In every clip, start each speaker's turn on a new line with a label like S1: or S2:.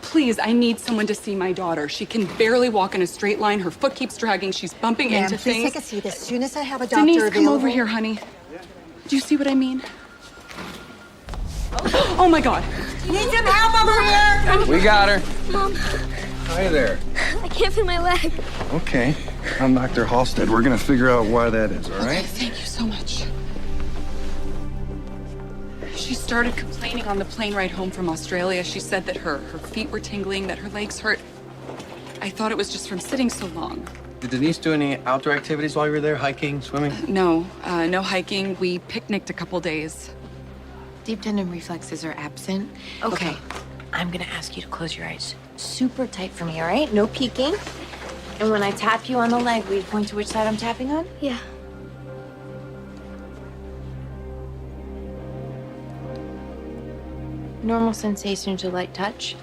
S1: please, I need someone to see my daughter. She can barely walk in a straight line. Her foot keeps dragging. She's bumping into
S2: Please
S1: things.
S2: take a seat. As soon as I have a doctor
S1: Denise,
S2: available.
S1: come over here, honey. Do you see what I mean? Oh my God.
S2: Need some help over here!
S3: We got her.
S4: Mom,
S3: Hi there.
S4: I can't feel my leg.
S3: Okay. I'm Dr. Halstead. We're gonna figure out why that is, all
S1: Okay,
S3: right?
S1: thank you so much. She started complaining on the plane ride home from Australia. She said that her feet were tingling, that her legs hurt. I thought it was just from sitting so long.
S3: Did Denise do any outdoor activities while you were there? Hiking, swimming?
S1: No, no hiking. We picnicked a couple days.
S5: Deep tendon reflexes are absent. Okay. I'm gonna ask you to close your eyes super tight for me, all right? No peeking. And when I tap you on the leg, will you point to which side I'm tapping on?
S4: Yeah.
S5: Normal sensation to light touch.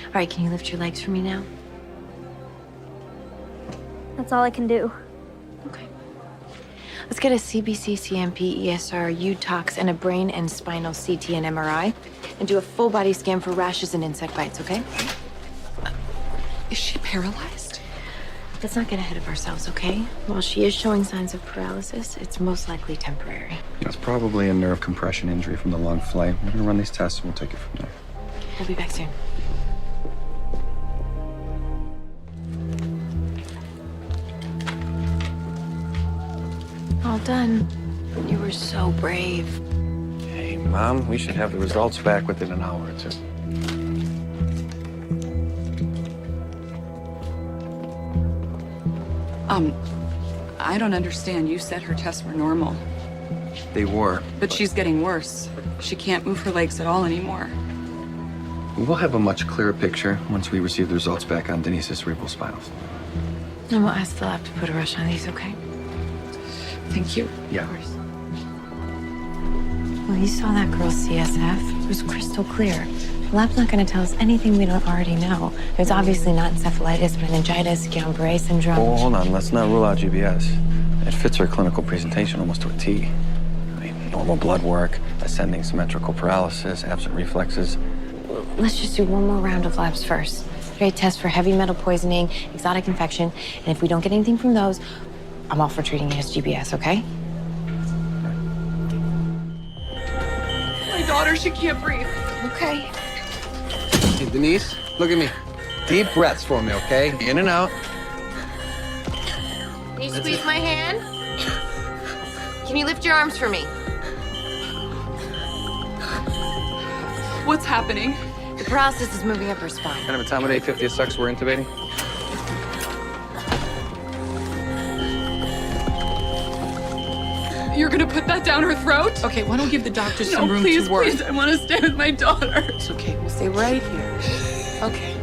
S5: All right, can you lift your legs for me now?
S4: That's all I can do.
S5: Okay. Let's get a CBC, CMP, ESR, UTOX, and a brain and spinal CT and MRI, and do a full body scan for rashes and insect bites, okay?
S1: Is she paralyzed?
S5: Let's not get ahead of ourselves, okay? While she is showing signs of paralysis, it's most likely temporary.
S3: It's probably a nerve compression injury from the long flight. We're gonna run these tests and we'll take it from there.
S5: We'll be back soon. All done. You were so brave.
S3: Hey, Mom, we should have the results back within an hour or two.
S1: I don't understand. You said her tests were normal,
S3: They were.
S1: but she's getting worse. She can't move her legs at all anymore.
S3: We'll have a much clearer picture once we receive the results back on Denise's cerebral spinals.
S5: And we'll ask the lab to put a rush on these, okay?
S1: Thank you.
S3: Yeah.
S5: Of course. Well, you saw that girl's CSF. It was crystal clear. The lab's not going to tell us anything we don't already know. There's obviously not encephalitis, meningitis, Guillain-Barré syndrome.
S3: Oh, hold on. Let's not rule out GBS. It fits her clinical presentation almost to a T. I mean, normal blood work, ascending symmetrical paralysis, absent reflexes.
S5: Let's just do one more round of labs first. Okay, test for heavy metal poisoning, exotic infection, and if we don't get anything from those, I'm all for treating it as GBS, okay?
S1: My daughter, she can't breathe.
S5: Okay.
S3: Hey, Denise, look at me. Deep breaths for me, okay? In and out.
S5: Can you squeeze my hand? Can you lift your arms for me?
S1: What's happening?
S5: The paralysis is moving up her spine.
S3: Kind of a time of day, 50th sex we're intubating.
S1: You're gonna put that down her throat?
S6: Okay, why don't give the doctor
S1: No,
S6: some room
S1: please,
S6: to work?
S1: please, I want to stay with my daughter.
S6: It's okay, we'll stay right here. Okay.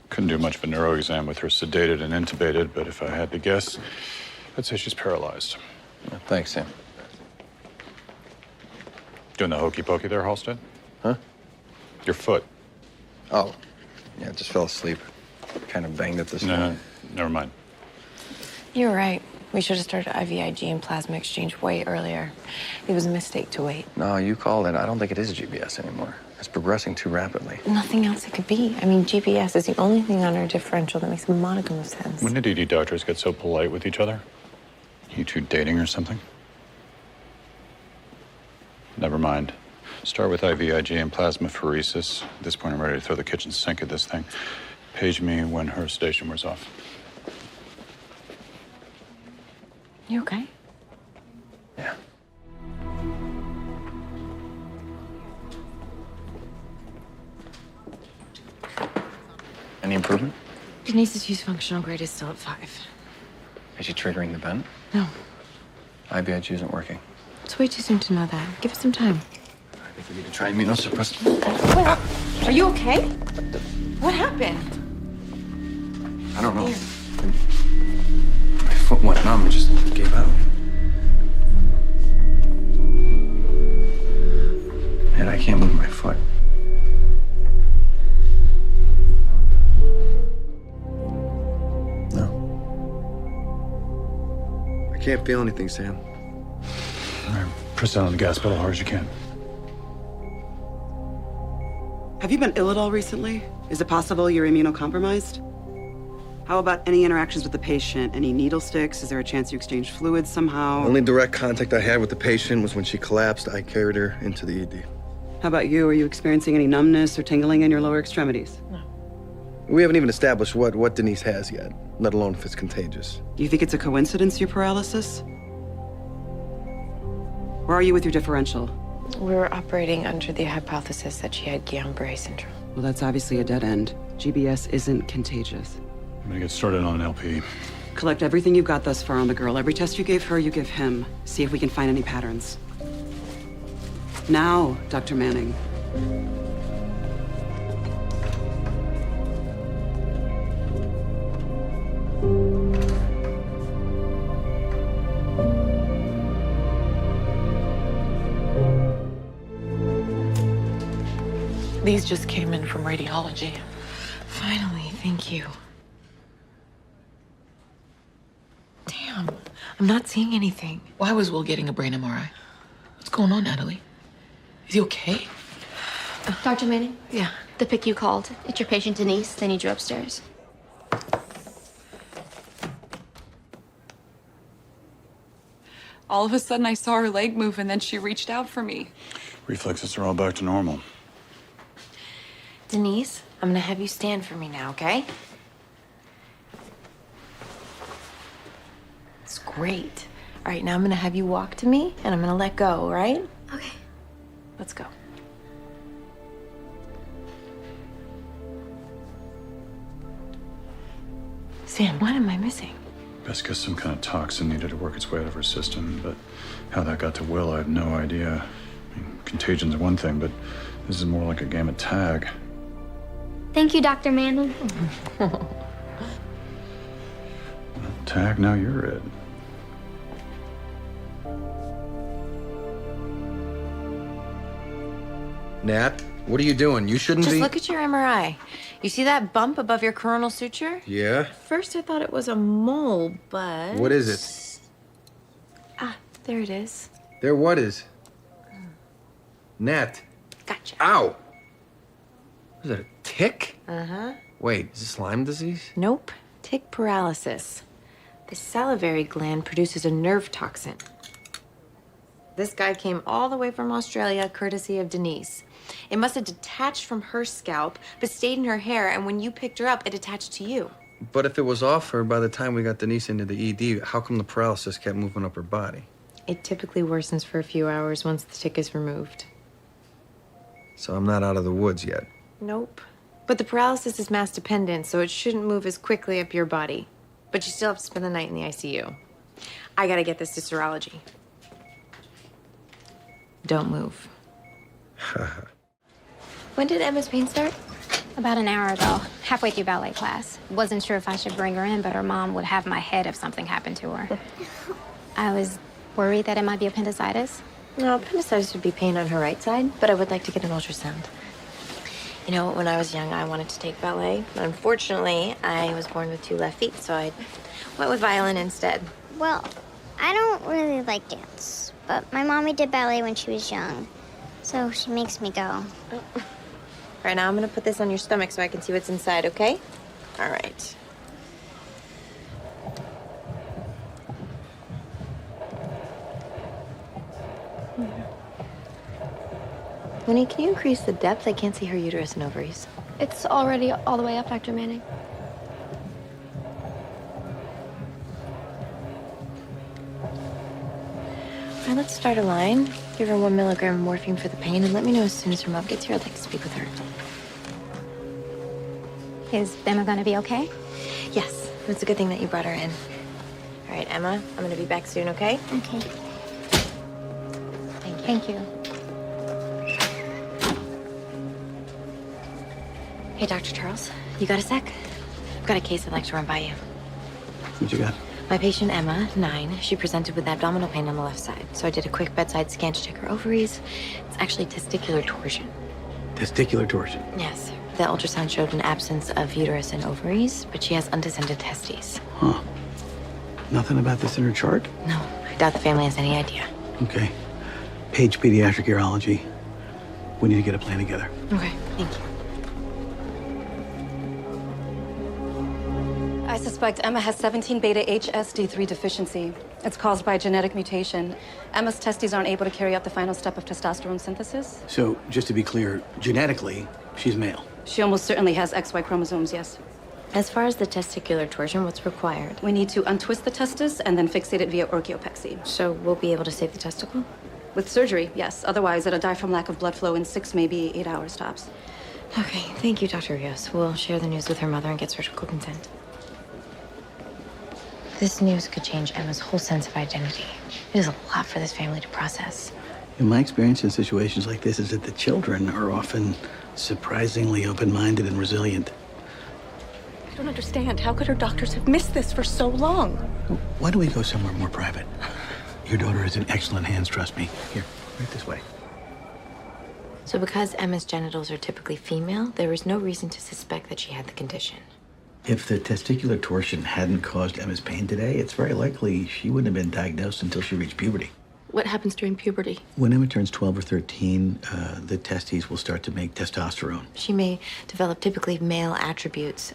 S7: Couldn't do much of a neuro exam with her sedated and intubated, but if I had to guess, I'd say she's paralyzed.
S3: Thanks, Sam.
S7: Doing the hokey pokey there, Halstead?
S3: Huh?
S7: Your foot.
S3: Oh, yeah, just fell asleep. Kind of banged it this morning.
S7: Never mind.
S5: You're right. We should have started IVIG and plasma exchange way earlier. It was a mistake to wait.
S3: No, you called it. I don't think it is GBS anymore. It's progressing too rapidly.
S5: Nothing else it could be. I mean, GPS is the only thing on our differential that makes a modicum of sense.
S7: When did ED doctors get so polite with each other? You two dating or something? Never mind. Start with IVIG and plasmapheresis. At this point, I'm ready to throw the kitchen sink at this thing. Page me when her sedation wears off.
S5: You okay?
S3: Yeah. Any improvement?
S5: Denise's use functional grade is still at 5.
S3: Is she triggering the vent?
S5: No,
S3: IVIG isn't working.
S5: it's way too soon to know that. Give it some time.
S3: I think we need to try immunosuppressant.
S5: Wait, are you okay? What happened?
S3: I don't know. My foot went numb and just gave out. And I can't move my foot. can't feel anything, Sam.
S7: All right, press down on the gas pedal hard as you can.
S8: Have you been ill at all recently? Is it possible you're immunocompromised? How about any interactions with the patient? Any needle sticks? Is there a chance you exchanged fluids somehow?
S3: Only direct contact I had with the patient was when she collapsed. I carried her into the ED.
S8: How about you? Are you experiencing any numbness or tingling in your lower extremities?
S5: No.
S3: We haven't even established what Denise has yet, let alone if it's contagious.
S8: Do you think it's a coincidence, your paralysis? Where are you with your differential?
S5: We're operating under the hypothesis that she had Guillain-Barré syndrome.
S8: Well, that's obviously a dead end. GBS isn't contagious.
S7: I'm gonna get started on an LP.
S8: Collect everything you've got thus far on the girl. Every test you gave her, you give him. See if we can find any patterns. Now, Dr. Manning.
S6: These just came in from radiology.
S5: Finally, thank you. Damn, I'm not seeing anything.
S6: Why was Will getting a brain MRI? What's going on, Natalie? Is he okay?
S4: Dr. Manning,
S5: Yeah.
S4: the pic you called. It's your patient Denise. They need you upstairs.
S1: All of a sudden, I saw her leg move, and then she reached out for me.
S7: Reflexes are all back to normal.
S5: Denise, I'm gonna have you stand for me now, okay? It's great. All right, now I'm gonna have you walk to me, and I'm gonna let go, all right?
S4: Okay.
S5: Let's go. Sam, what am I missing?
S7: Best guess some kind of toxin needed to work its way out of her system, but how that got to Will, I have no idea. I mean, contagion's one thing, but this is more like a game of tag.
S4: Thank you, Dr. Manning.
S7: Tag, now you're it.
S3: Nat, what are you doing? You shouldn't
S5: Just
S3: be...
S5: look at your MRI. You see that bump above your coronal suture?
S3: Yeah?
S5: First, I thought it was a mole, but...
S3: What is it?
S5: Ah, there it is.
S3: There what is? Nat.
S5: Gotcha.
S3: Ow! Is that a tick?
S5: Uh-huh.
S3: Wait, is this Lyme disease?
S5: Nope. Tick paralysis. The salivary gland produces a nerve toxin. This guy came all the way from Australia, courtesy of Denise. It must have detached from her scalp, but stayed in her hair, and when you picked her up, it attached to you.
S3: But if it was off her by the time we got Denise into the ED, how come the paralysis kept moving up her body?
S5: It typically worsens for a few hours once the tick is removed.
S3: So I'm not out of the woods yet.
S5: Nope. But the paralysis is mass dependent, so it shouldn't move as quickly up your body. But you still have to spend the night in the ICU. I gotta get this to serology. Don't move. When did Emma's pain start?
S9: About an hour ago, halfway through ballet class. Wasn't sure if I should bring her in, but her mom would have my head if something happened to her. I was worried that it might be appendicitis.
S5: No, appendicitis would be pain on her right side, but I would like to get an ultrasound. You know, when I was young, I wanted to take ballet, but unfortunately, I was born with 2 left feet, so I went with violin instead.
S10: Well, I don't really like dance, but my mommy did ballet when she was young, so she makes me go.
S5: Right now, I'm gonna put this on your stomach so I can see what's inside, okay? All right. Winnie, can you increase the depth? I can't see her uterus and ovaries.
S4: It's already all the way up, Dr. Manning.
S5: All right, let's start a line. Give her 1 milligram of morphine for the pain, and let me know as soon as her mom gets here. I'd like to speak with her.
S9: Is Emma gonna be okay?
S5: Yes, it's a good thing that you brought her in. All right, Emma, I'm gonna be back soon, okay?
S9: Okay.
S5: Thank you.
S9: Thank you.
S5: Hey, Dr. Charles, you got a sec? I've got a case I'd like to run by you.
S3: What you got?
S5: My patient, Emma, 9, she presented with abdominal pain on the left side. So I did a quick bedside scan to check her ovaries. It's actually testicular torsion.
S3: Testicular torsion.
S5: Yes. The ultrasound showed an absence of uterus and ovaries, but she has undescended testes.
S3: Huh.
S11: Nothing about this in her chart?
S5: No, I doubt the family has any idea.
S11: Okay. Page Pediatric Urology. We need to get a plan together.
S5: Okay, thank you.
S12: I suspect Emma has 17 beta HSD3 deficiency. It's caused by a genetic mutation. Emma's testes aren't able to carry out the final step of testosterone synthesis.
S11: So, just to be clear, genetically, she's male.
S12: She almost certainly has XY chromosomes, yes.
S5: As far as the testicular torsion, what's required?
S12: We need to untwist the testis and then fixate it via orchiopexy.
S5: So we'll be able to save the testicle?
S12: With surgery, yes. Otherwise, it'll die from lack of blood flow in 6, maybe 8 hours tops.
S5: Okay, thank you, Dr. Rios. We'll share the news with her mother and get surgical consent. This news could change Emma's whole sense of identity. It is a lot for this family to process.
S11: In my experience in situations like this is that the children are often surprisingly open-minded and resilient.
S13: I don't understand. How could her doctors have missed this for so long?
S11: Why don't we go somewhere more private? Your daughter is in excellent hands, trust me. Here, right this way.
S5: So because Emma's genitals are typically female, there was no reason to suspect that she had the condition.
S11: If the testicular torsion hadn't caused Emma's pain today, it's very likely she wouldn't have been diagnosed until she reached puberty.
S13: What happens during puberty?
S11: When Emma turns 12 or 13, the testes will start to make testosterone.
S5: She may develop typically male attributes,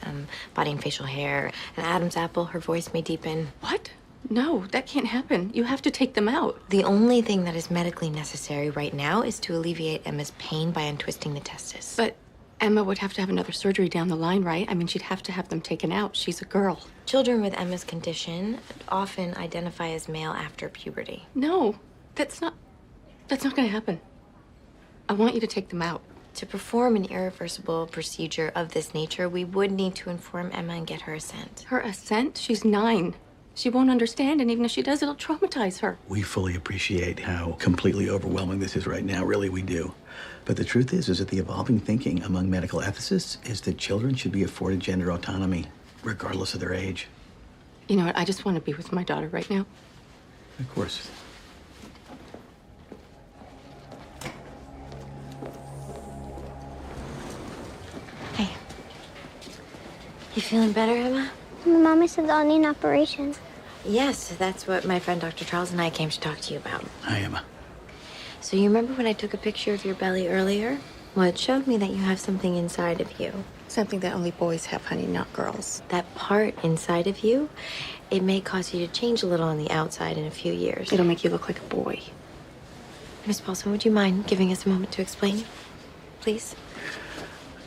S5: body and facial hair, an Adam's apple, her voice may deepen.
S13: What? No, that can't happen. You have to take them out.
S5: The only thing that is medically necessary right now is to alleviate Emma's pain by untwisting the testis.
S13: But Emma would have to have another surgery down the line, right? I mean, she'd have to have them taken out. She's a girl.
S5: Children with Emma's condition often identify as male after puberty.
S13: No, that's not going to happen. I want you to take them out.
S5: To perform an irreversible procedure of this nature, we would need to inform Emma and get her assent.
S13: Her assent? She's 9. She won't understand, and even if she does, it'll traumatize her.
S11: We fully appreciate how completely overwhelming this is right now. Really, we do. But the truth is that the evolving thinking among medical ethicists is that children should be afforded gender autonomy, regardless of their age.
S13: You know what? I just want to be with my daughter right now.
S11: Of course.
S5: Hey. You feeling better, Emma?
S10: My mommy said I'll need an operation.
S5: Yes, that's what my friend Dr. Charles and I came to talk to you about.
S11: Hi, Emma.
S5: So you remember when I took a picture of your belly earlier? Well, it showed me that you have something inside of you.
S13: Something that only boys have, honey, not girls.
S5: That part inside of you, it may cause you to change a little on the outside in a few years.
S13: It'll make you look like a boy.
S5: Miss Paulson, would you mind giving us a moment to explain, please?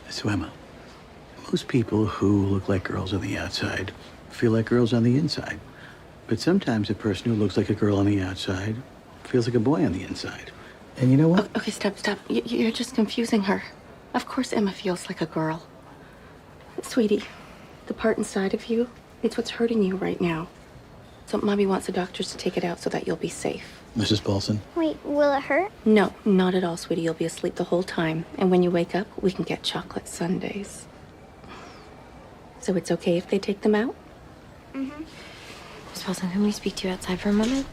S11: So, Emma, most people who look like girls on the outside feel like girls on the inside. But sometimes a person who looks like a girl on the outside feels like a boy on the inside. And you know what?
S13: Okay, stop. You're just confusing her. Of course Emma feels like a girl. Sweetie, the part inside of you, it's what's hurting you right now. So Mommy wants the doctors to take it out so that you'll be safe.
S11: Mrs. Paulson?
S10: Wait, will it hurt?
S13: No, not at all, sweetie. You'll be asleep the whole time. And when you wake up, we can get chocolate sundaes. So it's okay if they take them out?
S10: Mm-hmm.
S5: Miss Paulson, can we speak to you outside for a moment?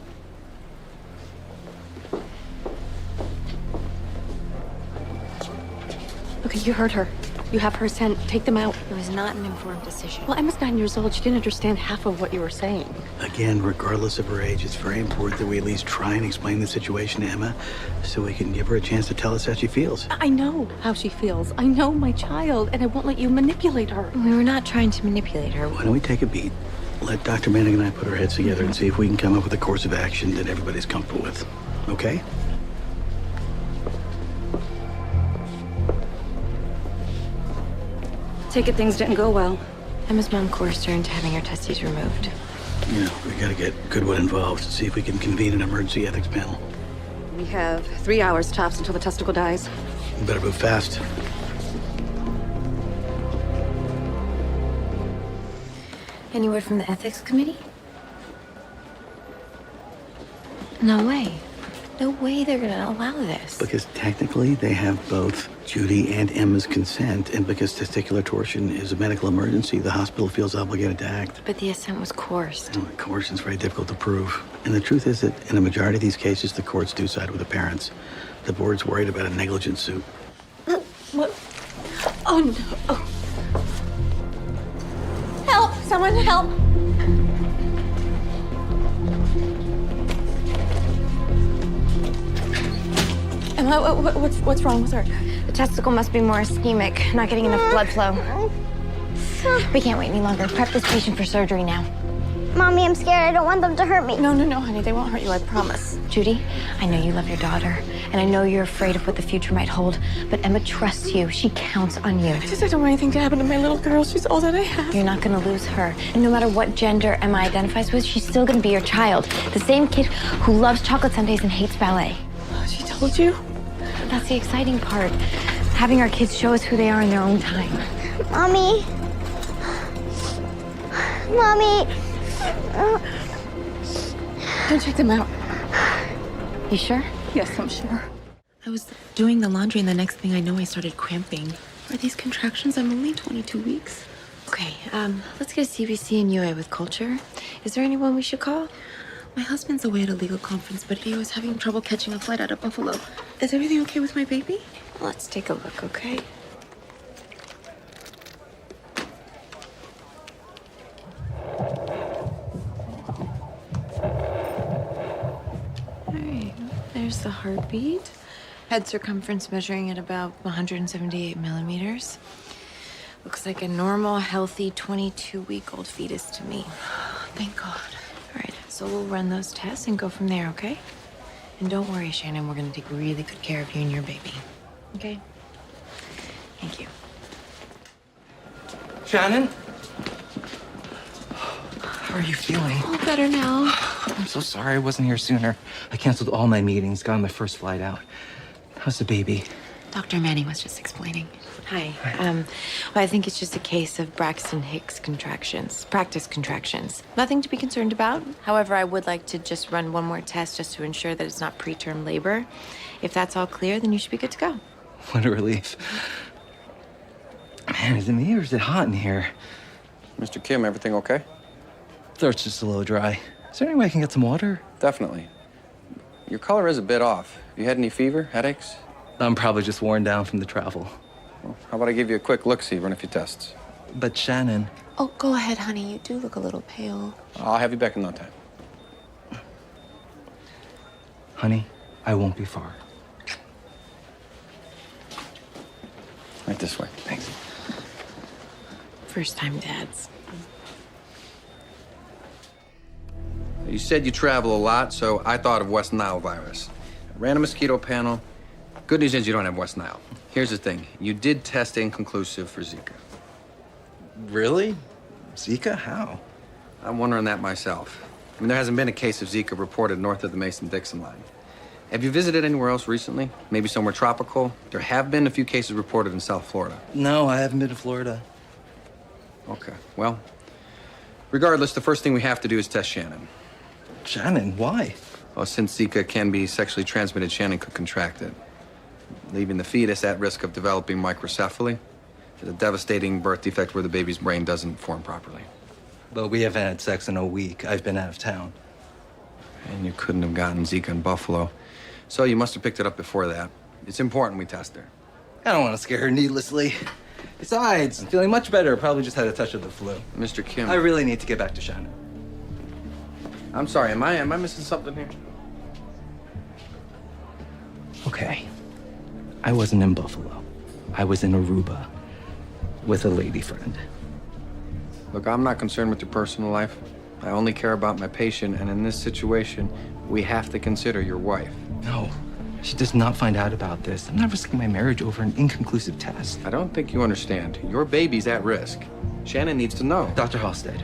S13: Okay, you heard her. You have her assent. Take them out.
S5: It was not an informed decision.
S13: Well, Emma's 9 years old. She didn't understand half of what you were saying.
S11: Again, regardless of her age, it's very important that we at least try and explain the situation to Emma so we can give her a chance to tell us how she feels.
S13: I know how she feels. I know my child, and I won't let you manipulate her.
S5: We were not trying to manipulate her.
S11: Why don't we take a beat? Let Dr. Manning and I put our heads together and see if we can come up with a course of action that everybody's comfortable with. Okay?
S12: Take it things didn't go well.
S5: Emma's mom coerced her into having her testes removed.
S11: Yeah, we gotta get Goodwood involved, see if we can convene an emergency ethics panel.
S12: We have 3 hours tops until the testicle dies.
S11: We better move fast.
S5: Any word from the ethics committee? No way. No way they're gonna allow this.
S11: Because technically they have both Judy and Emma's consent, and because testicular torsion is a medical emergency, the hospital feels obligated to act.
S5: But the assent was coerced.
S11: Coercion's very difficult to prove. And the truth is that in a majority of these cases, the courts do side with the parents. The board's worried about a negligence suit.
S13: What? Oh, no. Oh.
S2: Help! Someone help!
S13: Emma, what's wrong with her?
S9: The testicle must be more ischemic, not getting enough blood flow. We can't wait any longer. Prep this patient for surgery now.
S10: Mommy, I'm scared. I don't want them to hurt me.
S13: No, honey. They won't hurt you, I promise.
S9: Judy, I know you love your daughter, and I know you're afraid of what the future might hold, but Emma trusts you. She counts on you.
S13: I don't want anything to happen to my little girl. She's all that I have.
S9: You're not going to lose her. And no matter what gender Emma identifies with, she's still going to be your child. The same kid who loves chocolate sundaes and hates ballet.
S13: She told you?
S9: That's the exciting part. Having our kids show us who they are in their own time.
S10: Mommy. Mommy.
S13: Go check them out.
S9: You sure?
S13: Yes, I'm sure.
S5: I was doing the laundry, and the next thing I know, I started cramping.
S13: Are these contractions? I'm only 22 weeks.
S5: Okay, let's get a CBC and UA with culture. Is there anyone we should call?
S13: My husband's away at a legal conference, but he was having trouble catching a flight out of Buffalo. Is everything okay with my baby?
S5: Let's take a look, okay? There's the heartbeat. Head circumference measuring at about 178 millimeters. Looks like a normal, healthy 22-week-old fetus to me.
S13: Thank God.
S5: All right, so we'll run those tests and go from there, okay? And don't worry, Shannon, we're gonna take really good care of you and your baby. Okay? Thank you.
S14: Shannon? How are you feeling?
S13: All better now.
S14: I'm so sorry I wasn't here sooner. I canceled all my meetings, got on my first flight out. How's the baby?
S5: Dr. Manning was just explaining. Hi. Well, I think it's just a case of Braxton Hicks contractions, practice contractions. Nothing to be concerned about. However, I would like to just run one more test just to ensure that it's not preterm labor. If that's all clear, then you should be good to go.
S14: What a relief. Man, is it me or is it hot in here?
S3: Mr. Kim, everything okay?
S14: Throat's just a little dry. Is there any way I can get some water?
S3: Definitely. Your color is a bit off. Have you had any fever, headaches?
S14: I'm probably just worn down from the travel.
S3: Well, how about I give you a quick look-see, run a few tests?
S14: But Shannon...
S5: Oh, go ahead, honey. You do look a little pale.
S3: I'll have you back in no time.
S14: Honey, I won't be far.
S3: Right this way.
S14: Thanks.
S5: First time dads.
S3: You said you travel a lot, so I thought of West Nile virus. I ran a mosquito panel. Good news is you don't have West Nile. Here's the thing. You did test inconclusive for Zika.
S14: Really? Zika? How?
S3: I'm wondering that myself. I mean, there hasn't been a case of Zika reported north of the Mason-Dixon line. Have you visited anywhere else recently? Maybe somewhere tropical? There have been a few cases reported in South Florida.
S14: No, I haven't been to Florida.
S3: Okay, well, regardless, the first thing we have to do is test Shannon.
S14: Shannon? Why?
S3: Well, since Zika can be sexually transmitted, Shannon could contract it, leaving the fetus at risk of developing microcephaly, a devastating birth defect where the baby's brain doesn't form properly.
S14: But we haven't had sex in a week. I've been out of town.
S3: And you couldn't have gotten Zika in Buffalo. So you must have picked it up before that. It's important we test her.
S14: I don't want to scare her needlessly. Besides, I'm feeling much better. Probably just had a touch of the flu.
S3: Mr. Kim.
S14: I really need to get back to Shannon.
S3: I'm sorry, am I missing something here?
S14: Okay. I wasn't in Buffalo. I was in Aruba with a lady friend.
S3: Look, I'm not concerned with your personal life. I only care about my patient, and in this situation, we have to consider your wife.
S14: No, she does not find out about this. I'm not risking my marriage over an inconclusive test.
S3: I don't think you understand. Your baby's at risk. Shannon needs to know.
S14: Dr. Halstead,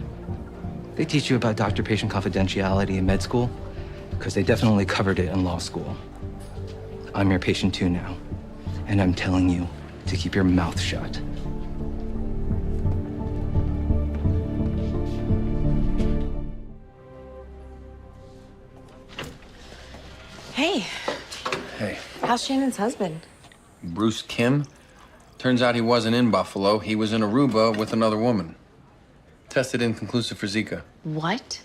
S14: they teach you about doctor-patient confidentiality in med school? Because they definitely covered it in law school. I'm your patient too now, and I'm telling you to keep your mouth shut.
S5: Hey.
S3: Hey.
S5: How's Shannon's husband?
S3: Bruce Kim? Turns out he wasn't in Buffalo. He was in Aruba with another woman. Tested inconclusive for Zika.
S5: What?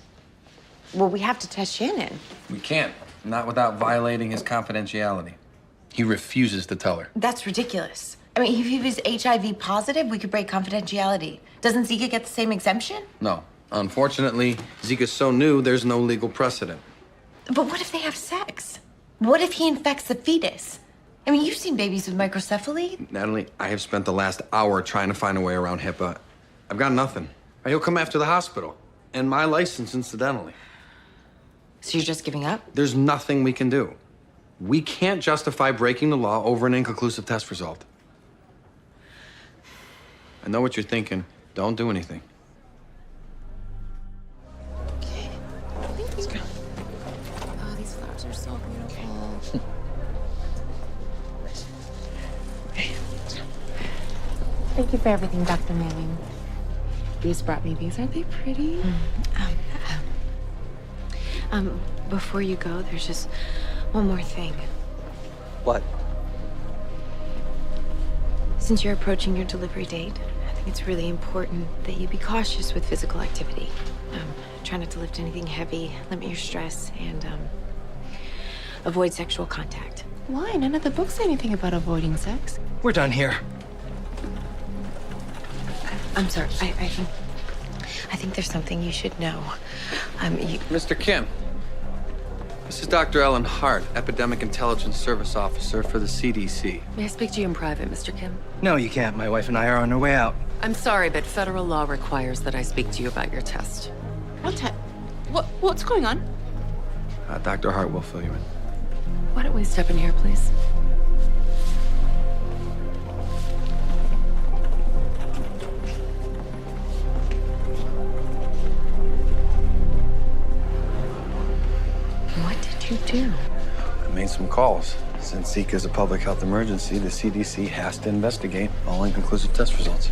S5: Well, we have to test Shannon.
S3: We can't. Not without violating his confidentiality. He refuses to tell her.
S5: That's ridiculous. I mean, if he was HIV positive, we could break confidentiality. Doesn't Zika get the same exemption?
S3: No. Unfortunately, Zika's so new, there's no legal precedent.
S5: But what if they have sex? What if he infects the fetus? I mean, you've seen babies with microcephaly.
S3: Natalie, I have spent the last hour trying to find a way around HIPAA. I've got nothing. He'll come after the hospital. And my license, incidentally.
S5: So you're just giving up?
S3: There's nothing we can do. We can't justify breaking the law over an inconclusive test result. I know what you're thinking. Don't do anything.
S5: Let's go. Oh, these flowers are so beautiful. Thank you for everything, Dr. Manning. You just brought me these. Aren't they pretty? Before you go, there's just one more thing.
S14: What?
S5: Since you're approaching your delivery date, I think it's really important that you be cautious with physical activity. Try not to lift anything heavy, limit your stress, and avoid sexual contact.
S13: Why? None of the books say anything about avoiding sex.
S14: We're done here.
S5: I'm sorry. I think there's something you should know.
S3: Mr. Kim, this is Dr. Ellen Hart, Epidemic Intelligence Service Officer for the CDC.
S15: May I speak to you in private, Mr. Kim?
S14: No, you can't. My wife and I are on our way out.
S15: I'm sorry, but federal law requires that I speak to you about your test.
S13: What's going on?
S3: Dr. Hart will fill you in.
S15: Why don't we step in here, please?
S5: What did you do?
S3: I made some calls. Since Zika is a public health emergency, the CDC has to investigate all inconclusive test results.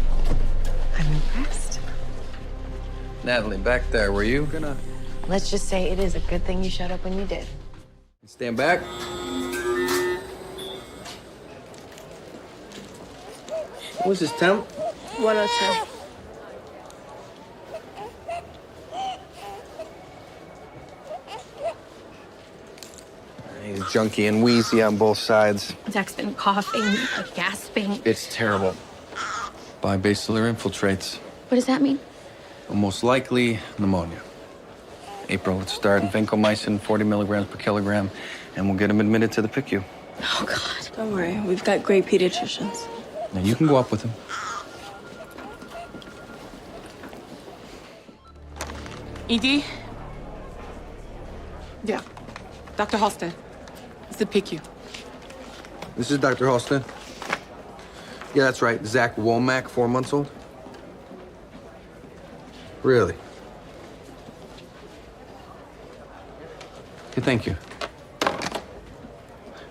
S5: I'm impressed.
S3: Natalie, back there, were you gonna...
S5: Let's just say it is a good thing you showed up when you did.
S3: Stand back. What was his temp?
S13: 102.
S3: He's junky and wheezy on both sides.
S9: Zach's been coughing, gasping.
S3: It's terrible. Bibasilar infiltrates.
S4: What does that mean?
S3: Most likely pneumonia. April, let's start vancomycin, 40 milligrams per kilogram, and we'll get him admitted to the PICU.
S13: Oh, God. Don't worry. We've got great pediatricians.
S3: Now, you can go up with him.
S1: ED? Yeah. Dr. Halstead. It's the PICU.
S3: This is Dr. Halstead. Yeah, that's right. Zach Womack, 4 months old. Really? Okay, thank you.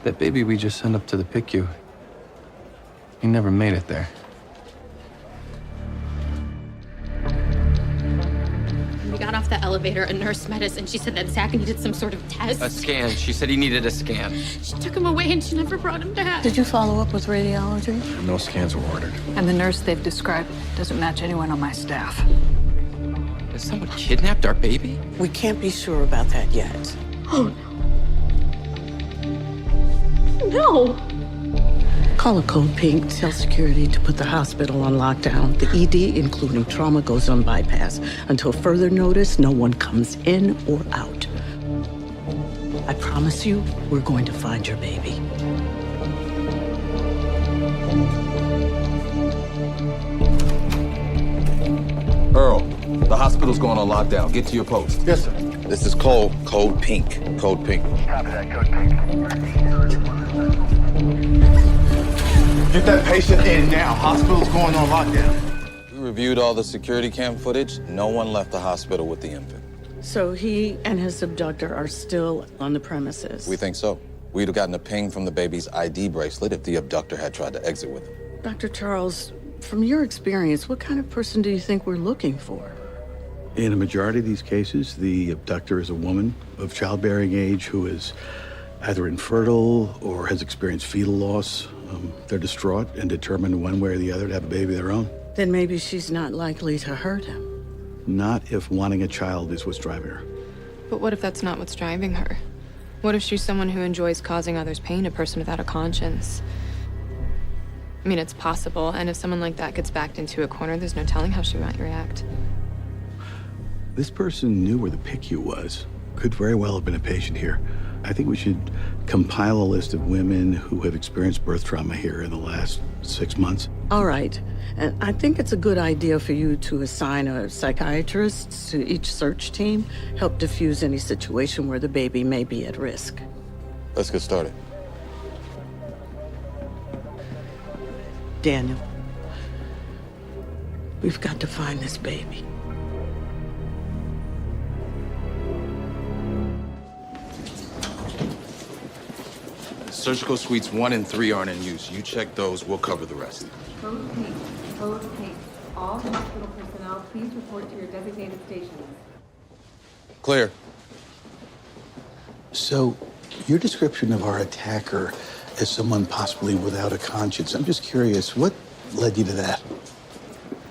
S3: That baby we just sent up to the PICU, he never made it there.
S4: We got off the elevator, a nurse met us, and she said that Zach needed some sort of test.
S3: A scan. She said he needed a scan.
S4: She took him away and she never brought him back.
S13: Did you follow up with radiology?
S3: No scans were ordered.
S16: And the nurse they've described doesn't match anyone on my staff.
S14: Has someone kidnapped our baby?
S2: We can't be sure about that yet.
S4: Oh, no. No.
S2: Call a code pink, tell security to put the hospital on lockdown. The ED, including trauma, goes on bypass. Until further notice, no one comes in or out. I promise you, we're going to find your baby.
S17: Earl, the hospital's going on lockdown. Get to your post.
S11: Yes, sir.
S17: This is Code Pink. Code Pink.
S11: Copy that, Code Pink. Get that patient in now. Hospital's going on lockdown.
S17: We reviewed all the security cam footage. No one left the hospital with the infant.
S2: So he and his abductor are still on the premises?
S17: We think so. We'd have gotten a ping from the baby's ID bracelet if the abductor had tried to exit with him.
S2: Dr. Charles, from your experience, what kind of person do you think we're looking for?
S11: In a majority of these cases, the abductor is a woman of childbearing age who is either infertile or has experienced fetal loss. They're distraught and determined one way or the other to have a baby of their own.
S2: Then maybe she's not likely to hurt him.
S11: Not if wanting a child is what's driving her.
S13: But what if that's not what's driving her? What if she's someone who enjoys causing others pain, a person without a conscience? I mean, it's possible, and if someone like that gets backed into a corner, there's no telling how she might react.
S11: This person knew where the PICU was. Could very well have been a patient here. I think we should compile a list of women who have experienced birth trauma here in the last 6 months?
S2: All right. And I think it's a good idea for you to assign a psychiatrist to each search team, help diffuse any situation where the baby may be at risk.
S17: Let's get started.
S2: Daniel, we've got to find this baby.
S17: Surgical suites 1 and 3 aren't in use. You check those, we'll cover the rest.
S18: Code pink. Code pink. All hospital personnel, please report to your designated stations.
S17: Clear.
S11: So, your description of our attacker as someone possibly without a conscience, I'm just curious, what led you to that?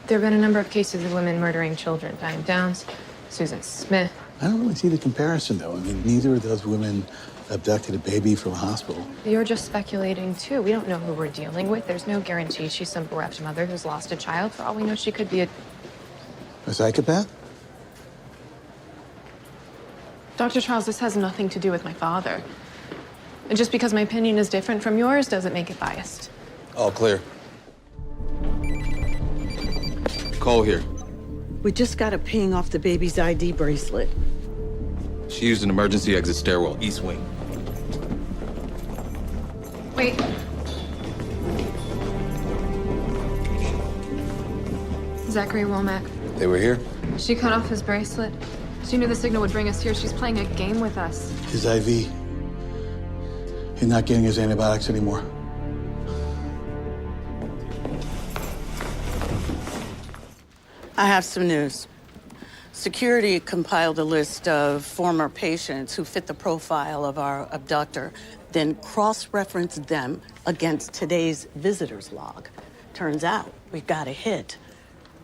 S19: There have been a number of cases of women murdering children. Diane Downs, Susan Smith.
S11: I don't really see the comparison, though. I mean, neither of those women abducted a baby from a hospital.
S19: You're just speculating, too. We don't know who we're dealing with. There's no guarantee she's some bereft mother who's lost a child. For all we know, she could be
S11: A psychopath?
S19: Dr. Charles, this has nothing to do with my father. And just because my opinion is different from yours doesn't make it biased.
S17: All clear. Cole here.
S2: We just got a ping off the baby's ID bracelet.
S17: She used an emergency exit stairwell, east wing.
S19: Wait. Zachary Womack.
S17: They were here?
S19: She cut off his bracelet. She knew the signal would bring us here. She's playing a game with us.
S11: His IV. He's not getting his antibiotics anymore.
S2: I have some news. Security compiled a list of former patients who fit the profile of our abductor, then cross-referenced them against today's visitor's log. Turns out we've got a hit.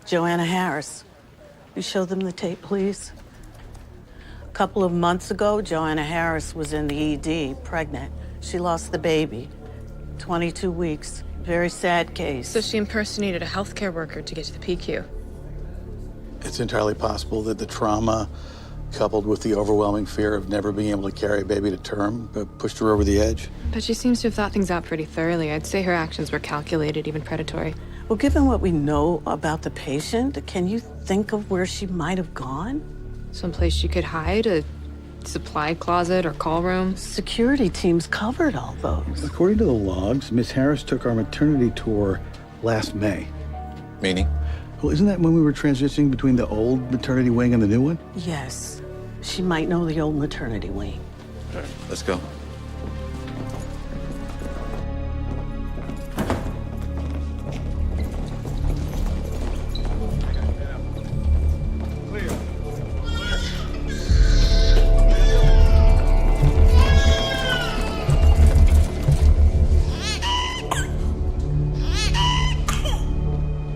S2: Joanna Harris. You show them the tape, please? A couple of months ago, Joanna Harris was in the ED, pregnant. She lost the baby. 22 weeks. Very sad case.
S19: So she impersonated a healthcare worker to get to the PQ.
S11: It's entirely possible that the trauma, coupled with the overwhelming fear of never being able to carry a baby to term, pushed her over the edge.
S19: But she seems to have thought things out pretty thoroughly. I'd say her actions were calculated, even predatory.
S2: Well, given what we know about the patient, can you think of where she might have gone?
S19: Someplace she could hide, a supply closet or call room.
S2: Security teams covered all those.
S11: According to the logs, Miss Harris took our maternity tour last May.
S17: Meaning?
S11: Well, isn't that when we were transitioning between the old maternity wing and the new one?
S2: Yes. She might know the old maternity wing.
S17: All right, let's go.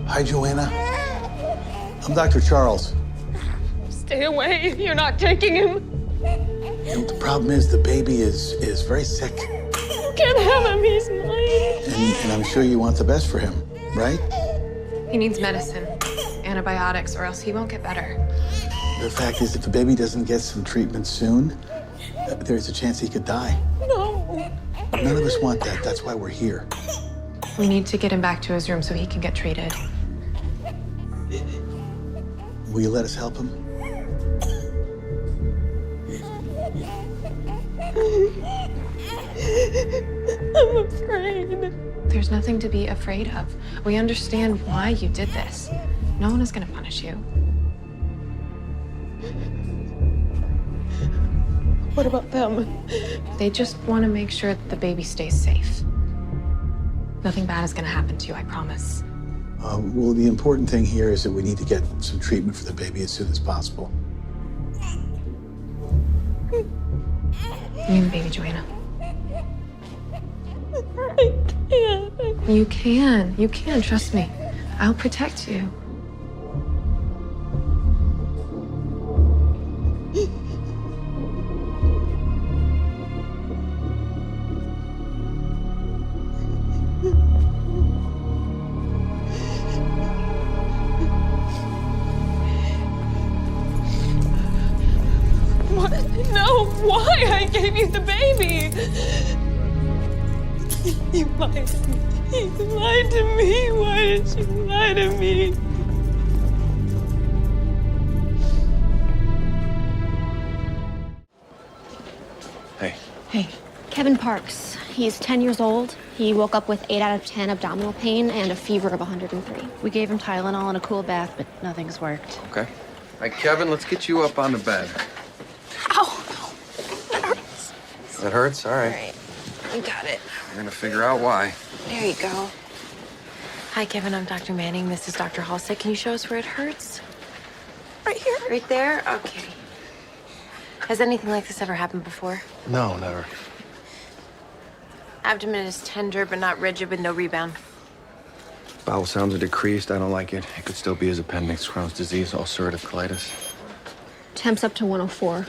S11: Hi, Joanna. I'm Dr. Charles.
S19: Stay away. You're not taking him.
S11: You know, the problem is the baby is very sick.
S19: You can't have him. He's mine.
S11: And I'm sure you want the best for him, right?
S19: He needs medicine, antibiotics, or else he won't get better.
S11: The fact is, if the baby doesn't get some treatment soon, there's a chance he could die.
S19: No.
S11: None of us want that. That's why we're here.
S19: We need to get him back to his room so he can get treated.
S11: Will you let us help him?
S19: I'm afraid. There's nothing to be afraid of. We understand why you did this. No one is going to punish you. What about them? They just want to make sure that the baby stays safe. Nothing bad is going to happen to you, I promise.
S11: Well, the important thing here is that we need to get some treatment for the baby as soon as possible.
S19: You mean the baby, Joanna?
S18: I can't.
S19: You can. You can. Trust me. I'll protect you.
S18: What? No.
S19: why I gave you the baby. You lied to me. You lied to me. Why did you lie to me?
S3: Hey.
S4: Hey. Kevin Parks. He's 10 years old. He woke up with 8 out of 10 abdominal pain and a fever of 103.
S13: We gave him Tylenol and a cool bath, but nothing's worked.
S3: Okay. All right, Kevin, let's get you up on the bed.
S13: Ow! That hurts.
S3: That hurts? All right.
S13: All right. You got it.
S3: We're gonna figure out why.
S13: There you go. Hi, Kevin. I'm Dr. Manning. This is Dr. Halstead. Can you show us where it hurts? Right here. Right there? Okay. Has anything like this ever happened before?
S7: No, never.
S13: Abdomen is tender but not rigid with no rebound.
S3: Bowel sounds are decreased. I don't like it. It could still be his appendix, Crohn's disease, ulcerative colitis.
S4: Temps up to 104.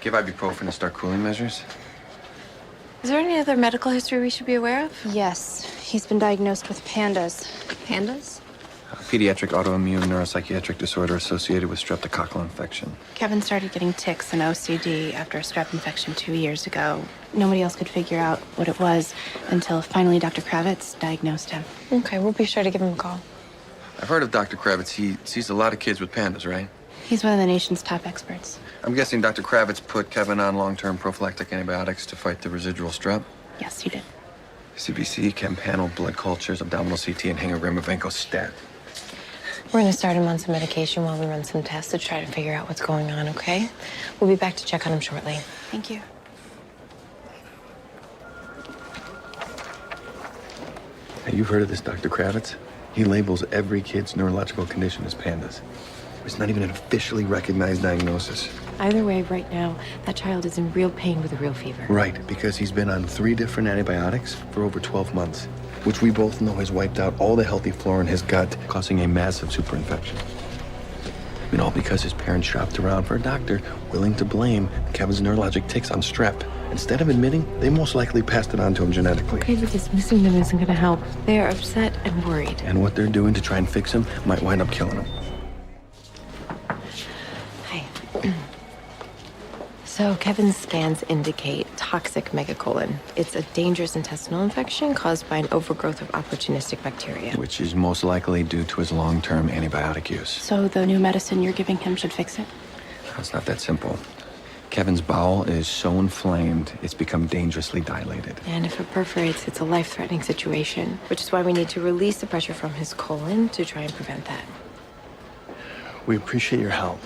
S3: Give ibuprofen and start cooling measures.
S13: Is there any other medical history we should be aware of?
S4: Yes, he's been diagnosed with pandas. Pandas?
S3: Pediatric autoimmune neuropsychiatric disorder associated with streptococcal infection.
S13: Kevin started getting tics and OCD after a strep infection 2 years ago. Nobody else could figure out what it was until finally Dr. Kravitz diagnosed him.
S19: Okay, we'll be sure to give him a call.
S3: I've heard of Dr. Kravitz. He sees a lot of kids with pandas, right?
S13: He's one of the nation's top experts.
S3: I'm guessing Dr. Kravitz put Kevin on long-term prophylactic antibiotics to fight the residual strep.
S13: Yes, he did.
S3: CBC, chem panel, blood cultures, abdominal CT, and Hanger-Ramavenko stat.
S13: We're gonna start him on some medication while we run some tests to try to figure out what's going on, okay? We'll be back to check on him shortly. Thank you.
S3: Hey, you've heard of this Dr. Kravitz? He labels every kid's neurological condition as pandas. It's not even an officially recognized diagnosis.
S13: Either way, right now, that child is in real pain with a real fever.
S3: Right, because he's been on 3 different antibiotics for over 12 months, which we both know has wiped out all the healthy flora in his gut, causing a massive superinfection. And all because his parents shopped around for a doctor willing to blame Kevin's neurologic tics on strep. Instead of admitting, they most likely passed it on to him genetically.
S13: Okay, but dismissing them isn't gonna help. They are upset and worried.
S3: And what they're doing to try and fix him might wind up killing him.
S13: So Kevin's scans indicate toxic megacolon. It's a dangerous intestinal infection caused by an overgrowth of opportunistic bacteria.
S3: Which is most likely due to his long-term antibiotic use.
S13: So the new medicine you're giving him should fix it?
S3: It's not that simple. Kevin's bowel is so inflamed, it's become dangerously dilated.
S13: And if it perforates, it's a life-threatening situation, which is why we need to release the pressure from his colon to try and prevent that.
S20: We appreciate your help,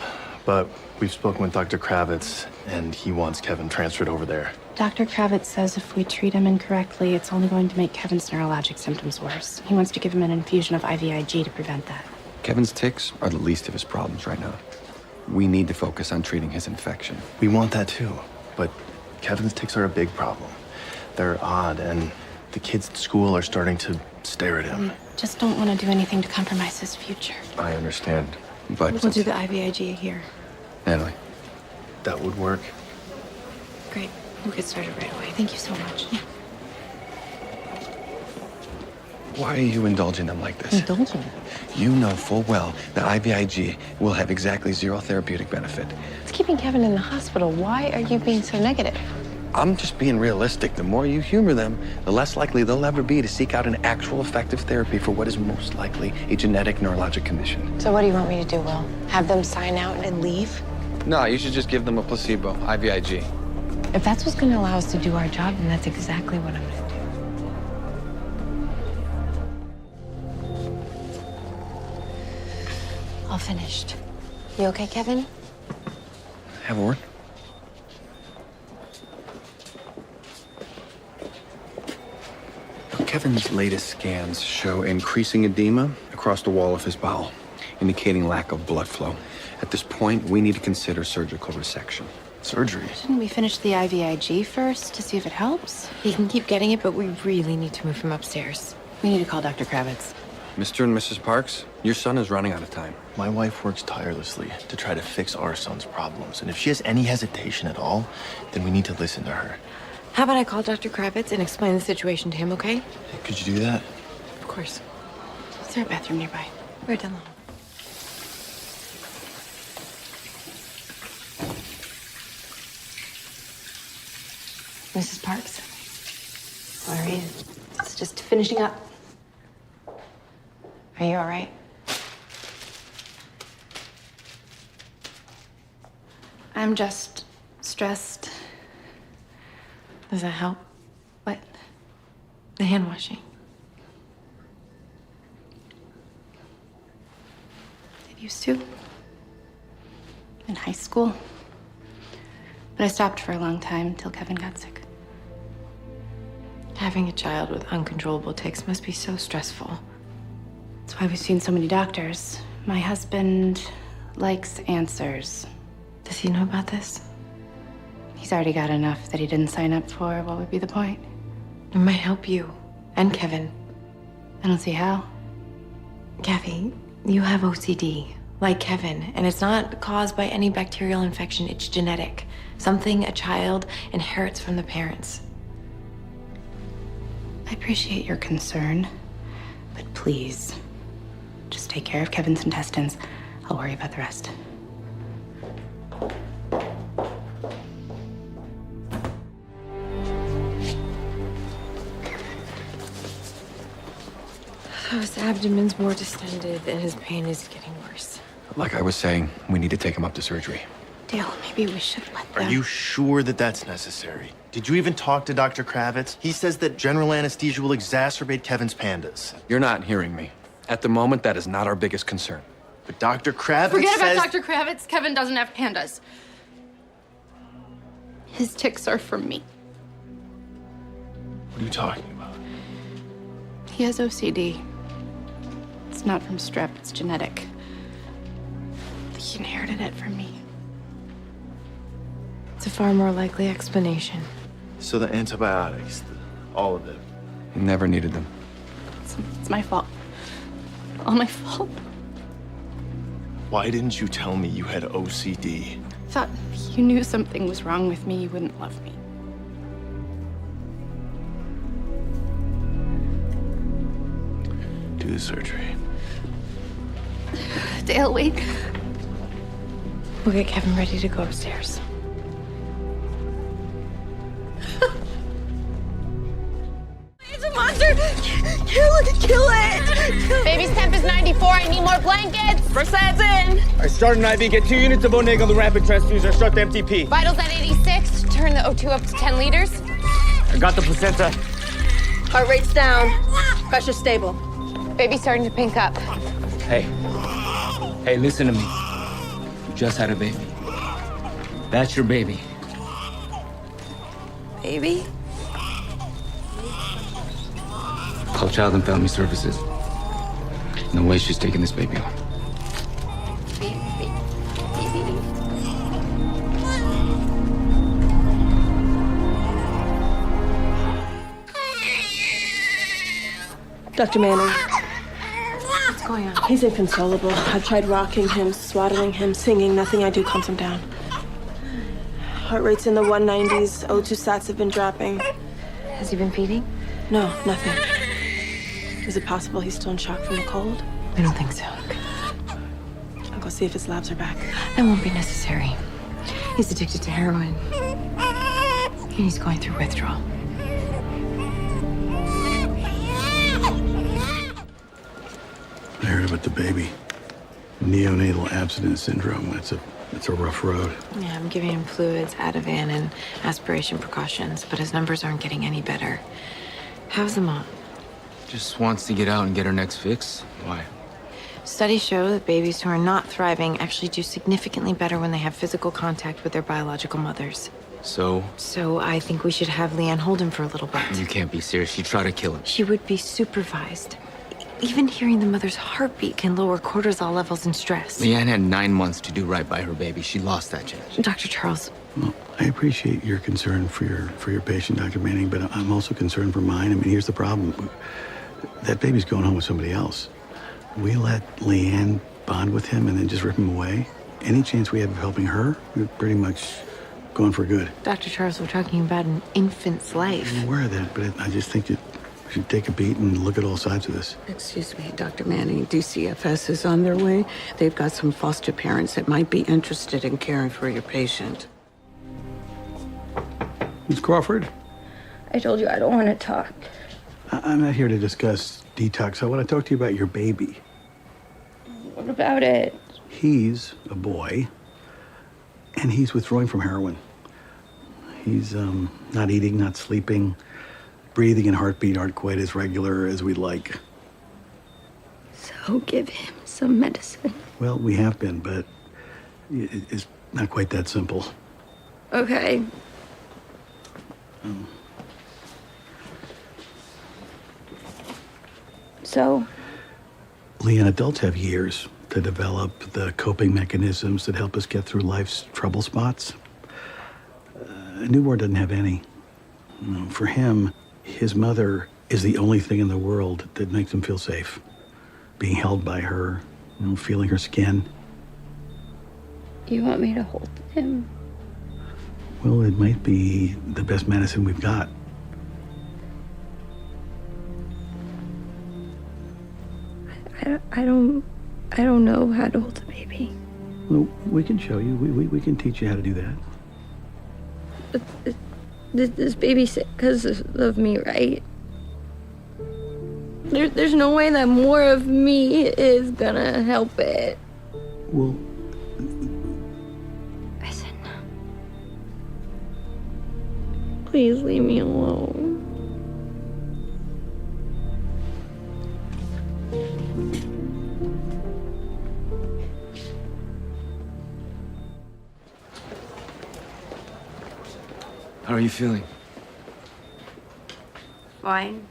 S20: but we've spoken with Dr. Kravitz, and he wants Kevin transferred over there.
S13: Dr. Kravitz says if we treat him incorrectly, it's only going to make Kevin's neurologic symptoms worse. He wants to give him an infusion of IVIG to prevent that.
S3: Kevin's tics are the least of his problems right now. We need to focus on treating his infection.
S20: We want that too, but Kevin's tics are a big problem. They're odd, and the kids at school are starting to stare at him.
S13: We just don't want to do anything to compromise his future.
S3: I understand, but...
S13: We'll do the IVIG here.
S3: Natalie.
S20: That would work.
S13: Great. We'll get started right away. Thank you so much. Yeah.
S3: Why are you indulging them like this?
S13: Indulging?
S3: You know full well that IVIG will have exactly 0 therapeutic benefit.
S13: It's keeping Kevin in the hospital. Why are you being so negative?
S3: I'm just being realistic. The more you humor them, the less likely they'll ever be to seek out an actual effective therapy for what is most likely a genetic neurologic condition.
S13: So what do you want me to do, Will? Have them sign out and leave?
S3: No, you should just give them a placebo, IVIG.
S13: If that's what's going to allow us to do our job, then that's exactly what I'm going to do. All finished. You okay, Kevin?
S3: Have a word? Kevin's latest scans show increasing edema across the wall of his bowel, indicating lack of blood flow. At this point, we need to consider surgical resection.
S20: Surgery?
S13: Shouldn't we finish the IVIG first to see if it helps? He can keep getting it, but we really need to move him upstairs. We need to call Dr. Kravitz.
S3: Mr. and Mrs. Parks, your son is running out of time.
S20: My wife works tirelessly to try to fix our son's problems, and if she has any hesitation at all, then we need to listen to her.
S13: How about I call Dr. Kravitz and explain the situation to him, okay?
S20: Could you do that?
S13: Of course. Is there a bathroom nearby? We're done.
S5: Mrs. Parks. Sorry, it's just finishing up. Are you all right?
S19: I'm just stressed.
S5: Does that help? What? The hand washing. It used to. In high school. But I stopped for a long time till Kevin got sick. Having a child with uncontrollable tics must be so stressful. That's why we've seen so many doctors. My husband likes answers. Does he know about this? He's already got enough that he didn't sign up for. What would be the point? It might help you and Kevin. I don't see how. Kathy, you have OCD, like Kevin, and it's not caused by any bacterial infection. It's genetic. Something a child inherits from the parents. I appreciate your concern, but please, just take care of Kevin's intestines. I'll worry about the rest. His abdomen's more distended and his pain is getting worse.
S3: Like I was saying, we need to take him up to surgery.
S5: Dale, maybe we should let them.
S20: Are you sure that that's necessary? Did you even talk to Dr. Kravitz? He says that general anesthesia will exacerbate Kevin's pandas.
S3: You're not hearing me. At the moment, that is not our biggest concern.
S20: But Dr. Kravitz
S19: Forget
S20: says...
S19: about Dr. Kravitz. Kevin doesn't have pandas. His tics are from me.
S20: What are you talking about?
S19: He has OCD. It's not from strep, it's genetic. He inherited it from me.
S5: It's a far more likely explanation.
S20: So the antibiotics, all of it.
S3: Never needed them.
S19: It's my fault. All my fault.
S20: Why didn't you tell me you had OCD?
S19: Thought you knew something was wrong with me, you wouldn't love me.
S20: Do the surgery.
S19: Dale, wait.
S5: We'll get Kevin ready to go upstairs.
S13: It's a monster! Kill it! Baby's temp is 94. I need more blankets. First ad's in.
S21: I start an IV, get 2 units of Oneg on the rapid transfuser, start the MTP.
S13: Vitals at 86. Turn the O2 up to 10 liters.
S21: I got the placenta.
S13: Heart rate's down. Pressure stable. Baby's starting to pink up.
S21: Hey, listen to me. You just had a baby. That's your baby.
S13: Baby?
S21: Call Child and Family Services. No way she's taking this baby home.
S13: Dr. Manning.
S5: What's going on?
S13: He's inconsolable. I've tried rocking him, swaddling him, singing. Nothing I do calms him down. Heart rate's in the 190s. O2 sats have been dropping.
S5: Has he been feeding?
S13: No, nothing. Is it possible he's still in shock from the cold?
S5: I don't think so.
S13: I'll go see if his labs are back.
S5: That won't be necessary. He's addicted to heroin. And he's going through withdrawal.
S11: I heard about the baby. Neonatal abstinence syndrome. That's a rough road.
S5: Yeah, I'm giving him fluids, Ativan, and aspiration precautions, but his numbers aren't getting any better. How's the mom?
S21: Just wants to get out and get her next fix. Why?
S5: Studies show that babies who are not thriving actually do significantly better when they have physical contact with their biological mothers.
S21: So?
S5: So I think we should have Leanne hold him for a little bit.
S21: You can't be serious. She'd try to kill him.
S5: She would be supervised. Even hearing the mother's heartbeat can lower cortisol levels and stress.
S21: Leanne had 9 months to do right by her baby. She lost that chance.
S5: Dr. Charles.
S11: Well, I appreciate your concern for your patient, Dr. Manning, but I'm also concerned for mine. I mean, here's the problem. That baby's going home with somebody else. We let Leanne bond with him and then just rip him away. Any chance we have of helping her, we're pretty much going for good.
S5: Dr. Charles, we're talking about an infant's life.
S11: I'm aware of that, but I just think that we should take a beat and look at all sides of this.
S2: Excuse me, Dr. Manning, DCFS is on their way. They've got some foster parents that might be interested in caring for your patient.
S11: Ms. Crawford,
S13: I told you I don't want to talk.
S11: I'm not here to discuss detox. I want to talk to you about your baby.
S13: What about it?
S11: He's a boy, and he's withdrawing from heroin. He's not eating, not sleeping. Breathing and heartbeat aren't quite as regular as we'd like.
S13: So give him some medicine.
S11: Well, we have been, but it's not quite that simple.
S13: Okay. So?
S11: Leon, adults have years to develop the coping mechanisms that help us get through life's trouble spots. A newborn doesn't have any. For him, his mother is the only thing in the world that makes him feel safe. Being held by her, feeling her skin.
S13: You want me to hold him?
S11: Well, it might be the best medicine we've got.
S13: I don't know how to hold a baby.
S11: Well, we can show you. We can teach you how to do that.
S13: But this baby's sick because of me, right? There's no way that more of me is gonna help it.
S11: Well,
S13: Listen. Please leave me alone.
S21: How are you feeling?
S13: Fine.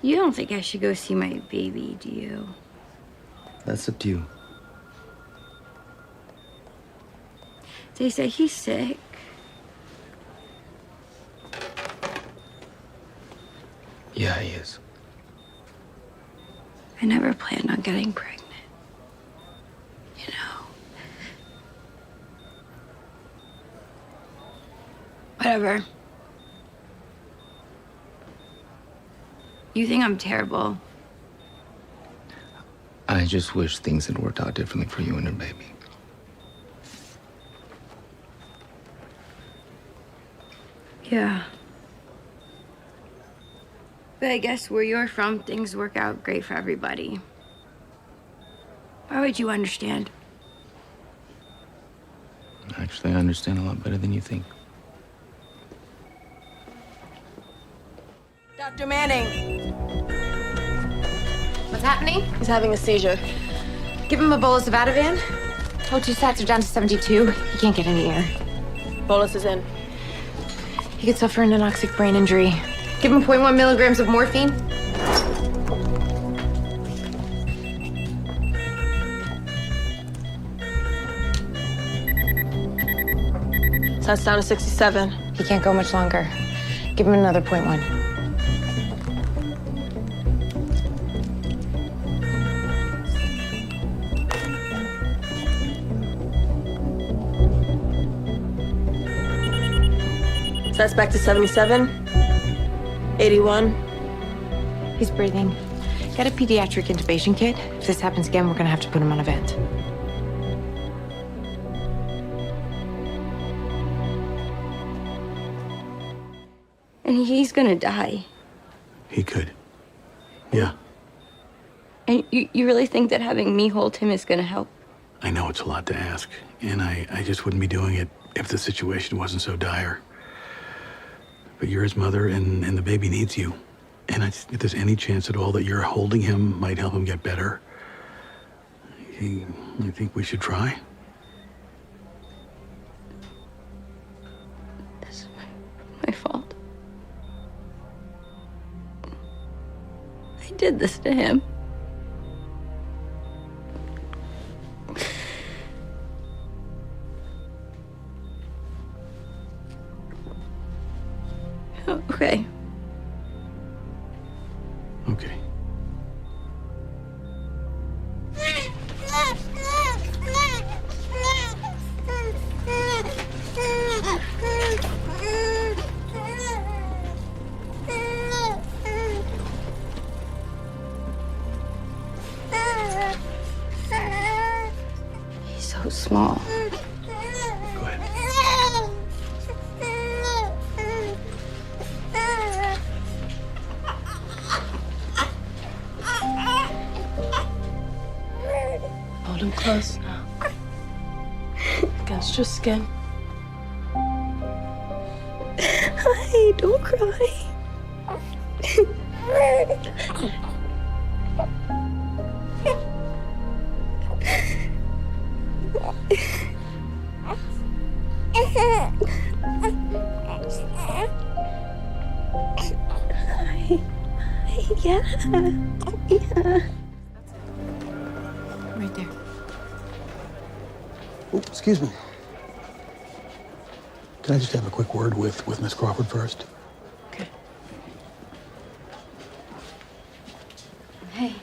S13: You don't think I should go see my baby, do you?
S21: That's up to you.
S13: They say he's sick.
S21: Yeah, he is.
S13: I never planned on getting pregnant. You know. Whatever. You think I'm terrible.
S21: I just wish things had worked out differently for you and your baby.
S13: Yeah. But I guess where you're from, things work out great for everybody. Why would you understand?
S21: Actually, I understand a lot better than you think.
S8: Dr. Manning.
S5: What's happening?
S8: He's having a seizure.
S5: Give him a bolus of Ativan. O2 sats are down to 72. He can't get any air.
S8: Bolus is in.
S5: He could suffer an anoxic brain injury. Give him 0.1 milligrams of morphine.
S8: Sats down to 67.
S5: He can't go much longer. Give him another 0.1.
S8: Sats back to 77. 81.
S5: He's breathing. Get a pediatric intubation kit. If this happens again, we're gonna have to put him on a vent.
S13: And he's gonna die.
S11: He could. Yeah,
S13: And you really think that having me hold him is gonna help?
S11: I know it's a lot to ask, and I just wouldn't be doing it if the situation wasn't so dire. But you're his mother, and the baby needs you. And if there's any chance at all that you're holding him might help him get better, you think we should try?
S13: This is my fault. I did this to him. Okay.
S11: Okay.
S13: small.
S11: Go ahead.
S13: Hold him close now. Against your skin.
S10: Hi, don't cry. Yeah.
S5: Right there.
S11: Oh, excuse me. Can I just have a quick word with Miss Crawford first?
S5: Okay.
S9: Hey.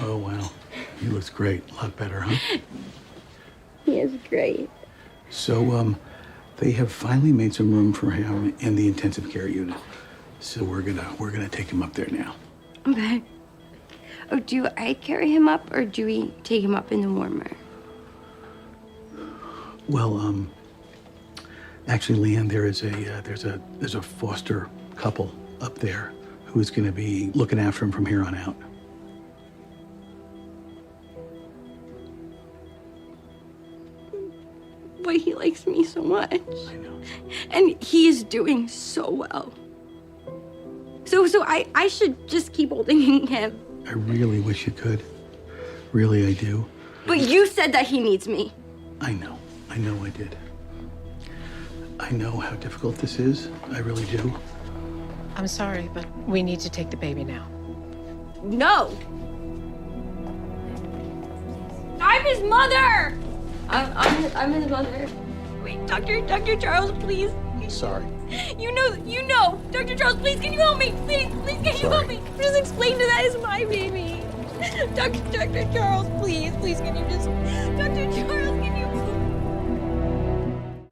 S11: Oh, wow. He looks great. A lot better, huh?
S10: He is great.
S11: So, they have finally made some room for him in the intensive care unit. So we're gonna take him up there now.
S6: Okay. Oh, do I carry him up or do we take him up in the warmer?
S11: Well, actually, Leanne, there's a foster couple up there who's gonna be looking after him from here on out.
S6: But he likes me so much.
S11: I know.
S6: And he is doing so well. So I should just keep holding him.
S11: I really wish you could. Really, I do.
S6: But you said that he needs me.
S11: I know I did. I know how difficult this is. I really do.
S19: I'm sorry, but we need to take the baby now.
S6: No. I'm his mother. I'm his mother. Wait, Dr. Charles, please.
S11: Sorry.
S6: You know. Dr. Charles, please, can you help me? Please, can you help me? Just explain to that is my baby. Dr. Charles, please, can you just... Dr. Charles, can you...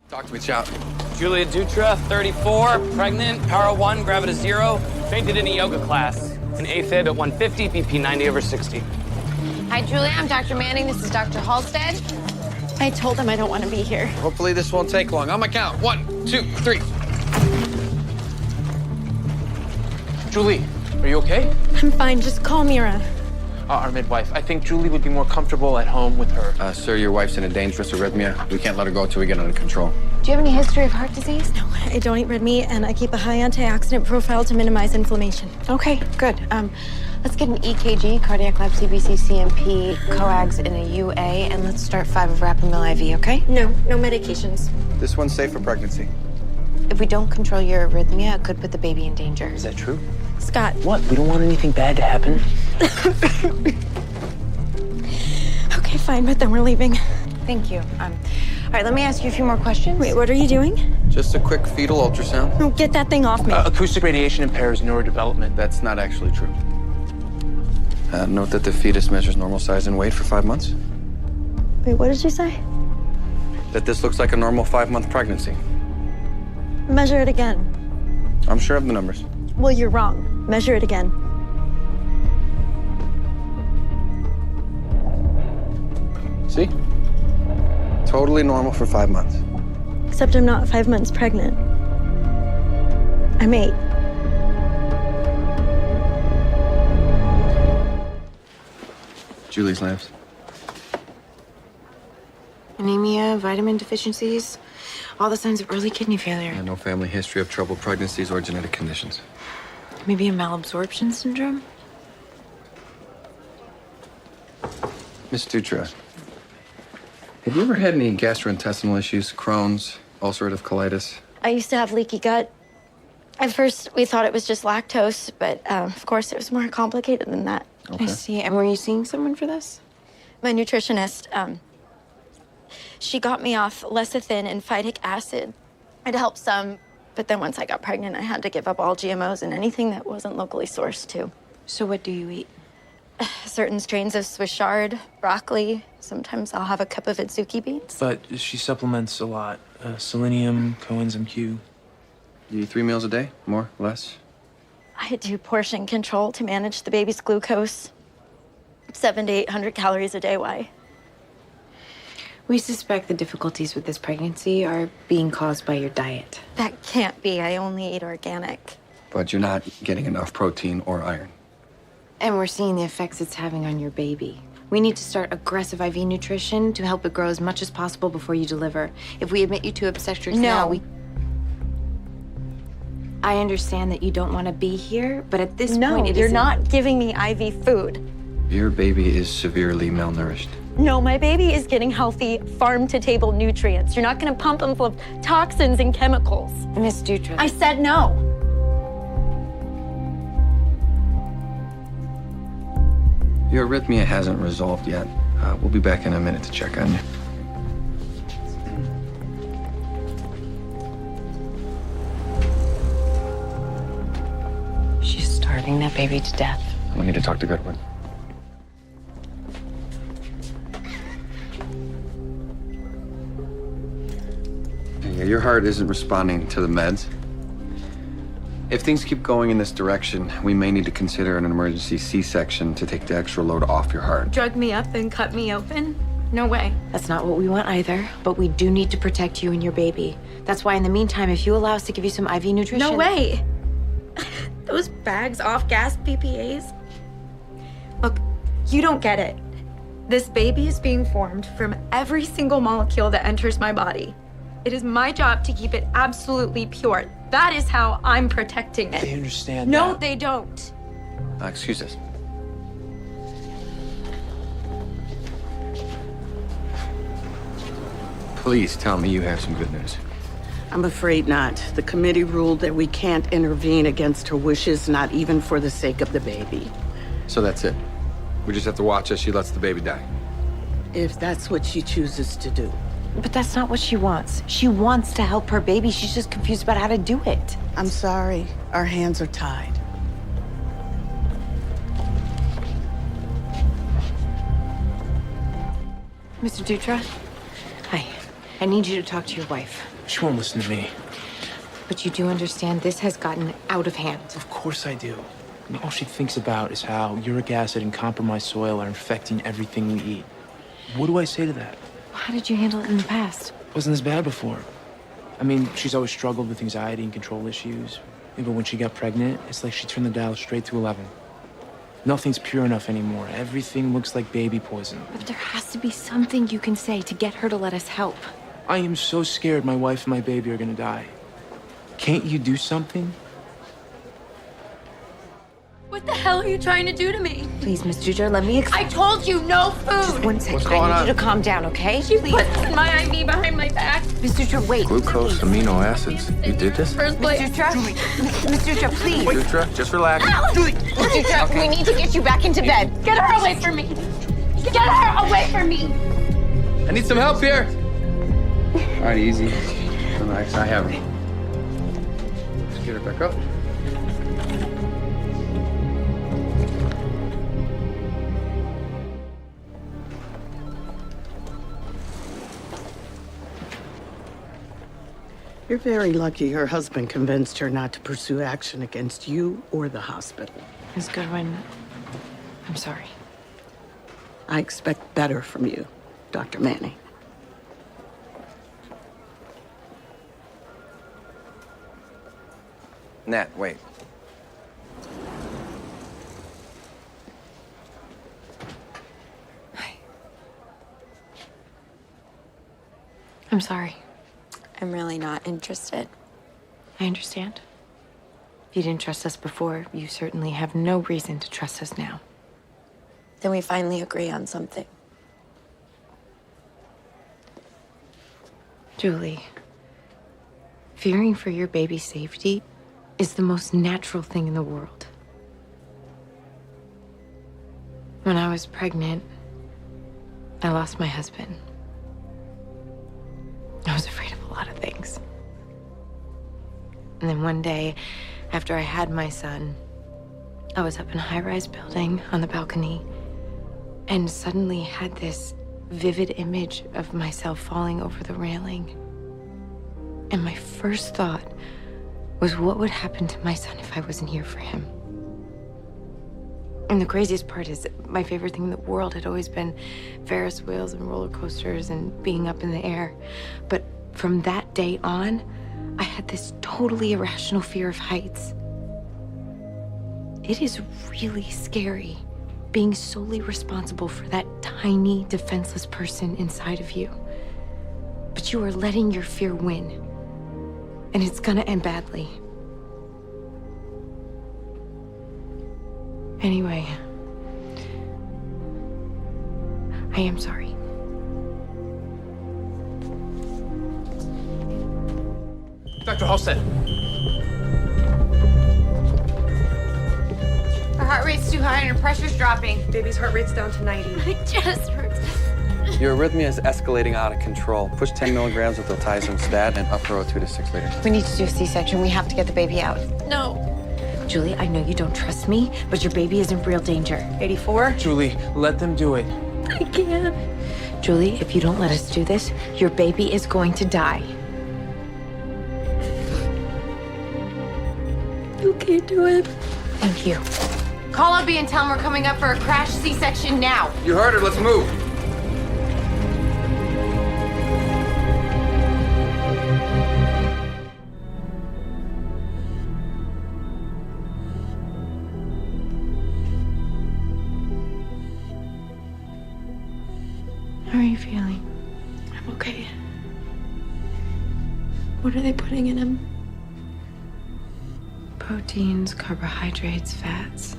S17: Talk to me, Chop.
S22: Julia Dutra, 34, pregnant, power 1, gravida 0, fainted in a yoga class. An AFib at 150, BP 90/60.
S5: Hi, Julia. I'm Dr. Manning. This is Dr. Halstead.
S13: I told him I don't want to be here.
S17: Hopefully this won't take long. On my count. 1, 2, 3.
S22: Julie, are you okay?
S13: I'm fine. Just call Mira.
S22: Our midwife. I think Julie would be more comfortable at home with her.
S3: Sir, your wife's in a dangerous arrhythmia. We can't let her go until we get it under control.
S5: Do you have any history of heart disease?
S13: No, I don't eat red meat, and I keep a high antioxidant profile to minimize inflammation.
S5: Okay, good. Let's get an EKG, cardiac lab, CBC, CMP, coags in a UA, and let's start 5 of Rapamil IV, okay?
S13: No medications.
S3: This one's safe for pregnancy.
S5: If we don't control your arrhythmia, it could put the baby in danger.
S22: Is that true?
S13: Scott.
S22: What? We don't want anything bad to happen?
S13: Okay, fine, but then we're leaving.
S5: Thank you. All right, let me ask you a few more questions.
S13: Wait, what are you doing?
S3: Just a quick fetal ultrasound.
S13: Oh, get that thing off me.
S22: Acoustic radiation impairs neurodevelopment.
S3: That's not actually true. Note that the fetus measures normal size and weight for 5 months.
S13: Wait, what did you say?
S3: That this looks like a normal 5-month pregnancy.
S13: Measure it again.
S3: I'm sure of the numbers.
S13: Well, you're wrong. Measure it again.
S3: See? Totally normal for 5 months.
S13: Except I'm not 5 months pregnant. I'm 8.
S3: Julie's labs.
S5: Anemia, vitamin deficiencies, all the signs of early kidney failure.
S3: And no family history of troubled pregnancies or genetic conditions.
S5: Maybe a malabsorption syndrome?
S3: Miss Dutra, have you ever had any gastrointestinal issues, Crohn's, ulcerative colitis?
S13: I used to have leaky gut. At first, we thought it was just lactose, but of course, it was more complicated than that.
S5: Okay. I see. And were you seeing someone for this?
S13: My nutritionist, she got me off lecithin and phytic acid. It helped some, but then once I got pregnant, I had to give up all GMOs and anything that wasn't locally sourced, too.
S5: So what do you eat?
S13: Certain strains of Swiss chard, broccoli. Sometimes I'll have a cup of Itsuki beans.
S22: But she supplements a lot. Selenium, coenzyme Q.
S3: You eat 3 meals a day? More? Less?
S13: I do portion control to manage the baby's glucose. 700 to 800 calories a day. Why?
S5: We suspect the difficulties with this pregnancy are being caused by your diet.
S13: That can't be. I only eat organic.
S3: But you're not getting enough protein or iron.
S5: And we're seeing the effects it's having on your baby. We need to start aggressive IV nutrition to help it grow as much as possible before you deliver. If we admit you to obstetrics now, I understand that you don't want to be here, but at this point,
S13: you're not giving me IV food.
S3: Your baby is severely malnourished.
S13: No, my baby is getting healthy farm-to-table nutrients. You're not going to pump him full of toxins and chemicals.
S5: Miss Dutra.
S13: I said no.
S3: Your arrhythmia hasn't resolved yet. We'll be back in a minute to check on you.
S5: She's starving that baby to death.
S3: We need to talk to Goodwin. Yeah, your heart isn't responding to the meds. If things keep going in this direction, we may need to consider an emergency C-section to take the extra load off your heart.
S13: Drug me up and cut me open? No way.
S5: That's not what we want either, but we do need to protect you and your baby. That's why in the meantime, if you allow us to give you some IV nutrition...
S13: No way. Those bags off-gas PPAs? Look, you don't get it. This baby is being formed from every single molecule that enters my body. It is my job to keep it absolutely pure. That is how I'm protecting it.
S12: They understand
S13: No,
S12: that.
S13: they don't.
S3: Excuse us. Please tell me you have some good news.
S2: I'm afraid not. The committee ruled that we can't intervene against her wishes, not even for the sake of the baby.
S3: So that's it. We just have to watch as she lets the baby die.
S2: If that's what she chooses to do.
S5: But that's not what she wants. She wants to help her baby. She's just confused about how to do it.
S2: I'm sorry. Our hands are tied.
S5: Mr. Dutra? Hi. I need you to talk to your wife.
S12: She won't listen to me.
S5: But you do understand this has gotten out of hand.
S12: Of course I do. I mean, all she thinks about is how uric acid and compromised soil are infecting everything we eat. What do I say to that?
S5: How did you handle it in the past?
S12: Wasn't this bad before. I mean, she's always struggled with anxiety and control issues. But when she got pregnant, it's like she turned the dial straight to 11. Nothing's pure enough anymore. Everything looks like baby poison.
S5: But there has to be something you can say to get her to let us help.
S12: I am so scared my wife and my baby are gonna die. Can't you do something?
S13: What the hell are you trying to do to me?
S5: Please, Miss Dutra, let me
S13: I told you no food!
S5: Just 1 second.
S3: What's going
S5: I
S3: on?
S5: need you to calm down, okay?
S13: She put my IV behind my back.
S5: Miss Dutra, wait.
S3: Glucose, amino acids. You did this?
S13: First
S5: Miss
S13: place.
S5: Dutra? Miss Dutra, please.
S3: Dutra, just relax.
S5: Miss Dutra, we need to get you back into bed.
S13: Get her away from me! Get her away from me!
S3: I need some help here. All right, easy. Relax, I have her. Just get her back up.
S2: You're very lucky her husband convinced her not to pursue action against you or the hospital.
S5: Miss Goodwin, I'm sorry.
S2: I expect better from you, Dr. Manning.
S3: Nat, wait.
S5: I'm sorry.
S13: I'm really not interested.
S5: I understand. If you didn't trust us before, you certainly have no reason to trust us now.
S13: Then we finally agree on something.
S5: Julie, fearing for your baby's safety is the most natural thing in the world. When I was pregnant, I lost my husband. I was afraid of a lot of things. And then one day, after I had my son, I was up in a high-rise building on the balcony and suddenly had this vivid image of myself falling over the railing. And my first thought was what would happen to my son if I wasn't here for him. And the craziest part is my favorite thing in the world had always been Ferris wheels and roller coasters and being up in the air. But from that day on, I had this totally irrational fear of heights. It is really scary being solely responsible for that tiny, defenseless person inside of you. But you are letting your fear win. And it's gonna end badly. Anyway, I am sorry.
S12: Dr. Halstead.
S5: Her heart rate's too high and her pressure's dropping.
S8: Baby's heart rate's down to 90.
S5: My chest hurts.
S1: Your arrhythmia is escalating out of control. Push 10 milligrams of diltiazem stat and upper O2 to 6 liters.
S5: We need to do a C-section. We have to get the baby out.
S8: No.
S5: Julie, I know you don't trust me, but your baby is in real danger.
S8: 84?
S12: Julie, let them do it.
S5: I can't. Julie, if you don't let us do this, your baby is going to die.
S8: You can't do it.
S5: Thank you. Call Abby and tell him we're coming up for a crash C-section now.
S17: You heard her. Let's move.
S5: How are you feeling?
S13: I'm okay. What are they putting in him?
S5: Proteins, carbohydrates, fats.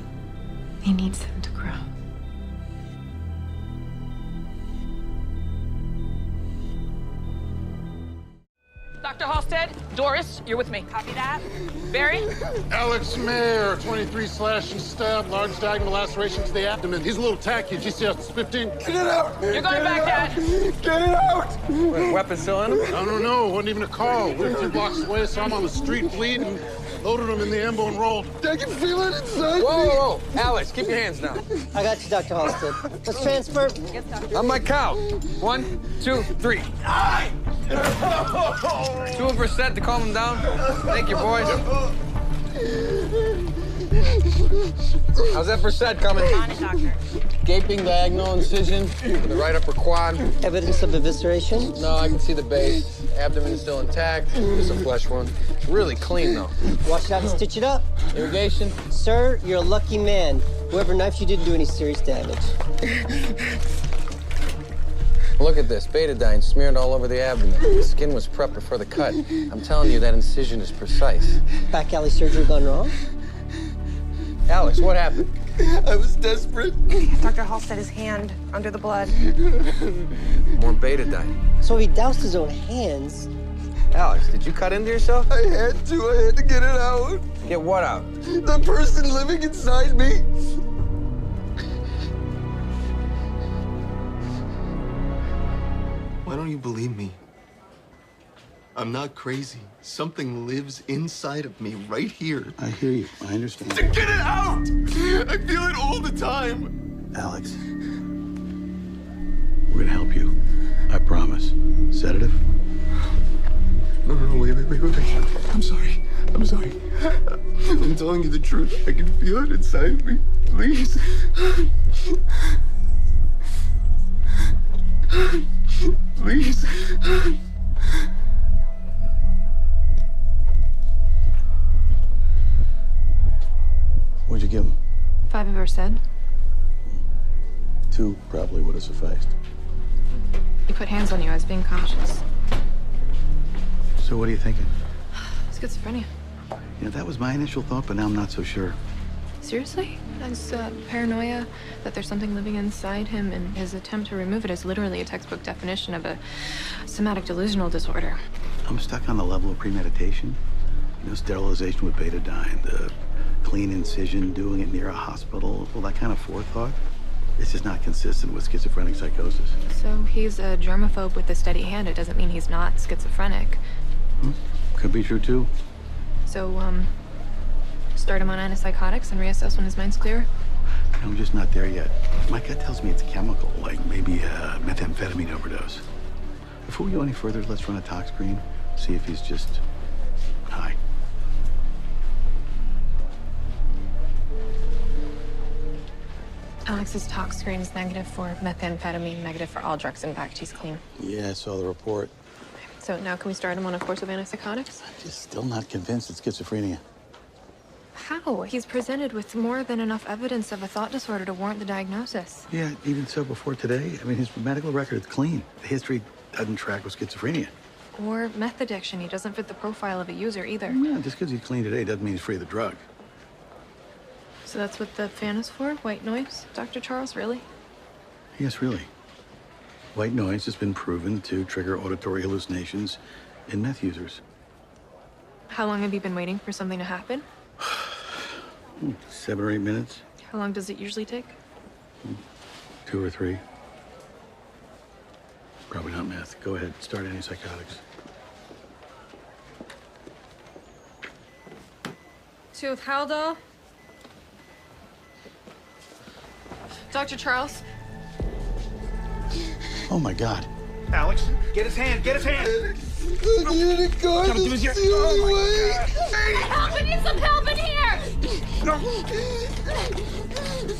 S5: He needs them to grow.
S15: Dr. Halstead, Doris, you're with me. Copy that. Barry?
S23: Alex Mayer, 23 slash and stab, large diagonal laceration to the abdomen. He's a little tacky. GCS 15. Get it out!
S15: You're going back, Dad.
S23: Get it out!
S1: Wait, weapon still in him?
S23: I don't know. Wasn't even a call. We were 2 blocks away, saw him on the street bleeding. Loaded him in the ambo and rolled. I can feel it inside
S1: Whoa,
S23: me.
S1: whoa, whoa. Alex, keep your hands down.
S24: I got you, Dr. Halstead. Let's transfer.
S1: On my count. 1, 2, 3. 2 per set to calm him down. Thank you, boys. How's that per set coming?
S15: On it, doctor.
S1: Gaping diagonal incision in the right upper quad.
S24: Evidence of evisceration?
S1: No, I can see the base. Abdomen is still intact. Just a flesh wound. Really clean, though.
S24: Wash it out and stitch it up.
S1: Irrigation?
S24: Sir, you're a lucky man. Whoever knifed you didn't do any serious damage.
S1: Look at this. Betadine smeared all over the abdomen. The skin was prepped before the cut. I'm telling you, that incision is precise.
S24: Back alley surgery gone wrong?
S1: Alex, what happened?
S24: I was desperate.
S8: Dr. Halstead, his hand under the blood.
S1: More betadine.
S24: So he doused his own hands.
S1: Alex, did you cut into yourself?
S24: I had to get it out.
S1: Get what out?
S24: The person living inside me.
S3: Why don't you believe me? I'm not crazy. Something lives inside of me right here.
S11: I hear you. I understand.
S3: To get it out! I feel it all the time.
S11: Alex, we're gonna help you. I promise. Sedative?
S3: No, wait. I'm sorry. I'm telling you the truth. I can feel it inside of me. Please. Please.
S11: What'd you give him?
S19: 5 of Versed.
S11: 2 probably would have sufficed.
S19: He put hands on you. I was being cautious.
S11: So what are you thinking?
S19: Schizophrenia.
S11: You know, that was my initial thought, but now I'm not so sure.
S19: Seriously? That's paranoia that there's something living inside him, and his attempt to remove it is literally a textbook definition of a somatic delusional disorder.
S11: I'm stuck on the level of premeditation. You know, sterilization with betadine, the clean incision, doing it near a hospital, all that kind of forethought. It's just not consistent with schizophrenic psychosis.
S19: So he's a germaphobe with a steady hand. It doesn't mean he's not schizophrenic.
S11: Could be true, too.
S19: So, start him on antipsychotics and reassess when his mind's clear?
S11: I'm just not there yet. My gut tells me it's chemical, like maybe a methamphetamine overdose. Before we go any further, let's run a tox screen, see if he's just high.
S19: Alex's tox screen is negative for methamphetamine, negative for all drugs. In fact, he's clean.
S11: Yeah, I saw the report.
S19: So now can we start him on a course of antipsychotics?
S11: I'm just still not convinced it's schizophrenia.
S19: How? He's presented with more than enough evidence of a thought disorder to warrant the diagnosis.
S11: Yeah, even so before today, I mean, his medical record is clean. The history doesn't track with schizophrenia.
S19: Or meth addiction. He doesn't fit the profile of a user either.
S11: Yeah, just because he's clean today doesn't mean he's free of the drug.
S19: So that's what the fan is for? White noise? Dr. Charles, really?
S11: Yes, really. White noise has been proven to trigger auditory hallucinations in meth users.
S19: How long have you been waiting for something to happen?
S11: 7 or 8 minutes,
S19: How long does it usually take?
S11: 2 or 3. Probably not meth. Go ahead, start antipsychotics.
S19: 2 of Haldol. Dr. Charles?
S11: Oh my God.
S7: Alex, get his hand, get his hand!
S23: I need a gun.
S7: Come to his ear. Oh
S6: Help! I need some help in here!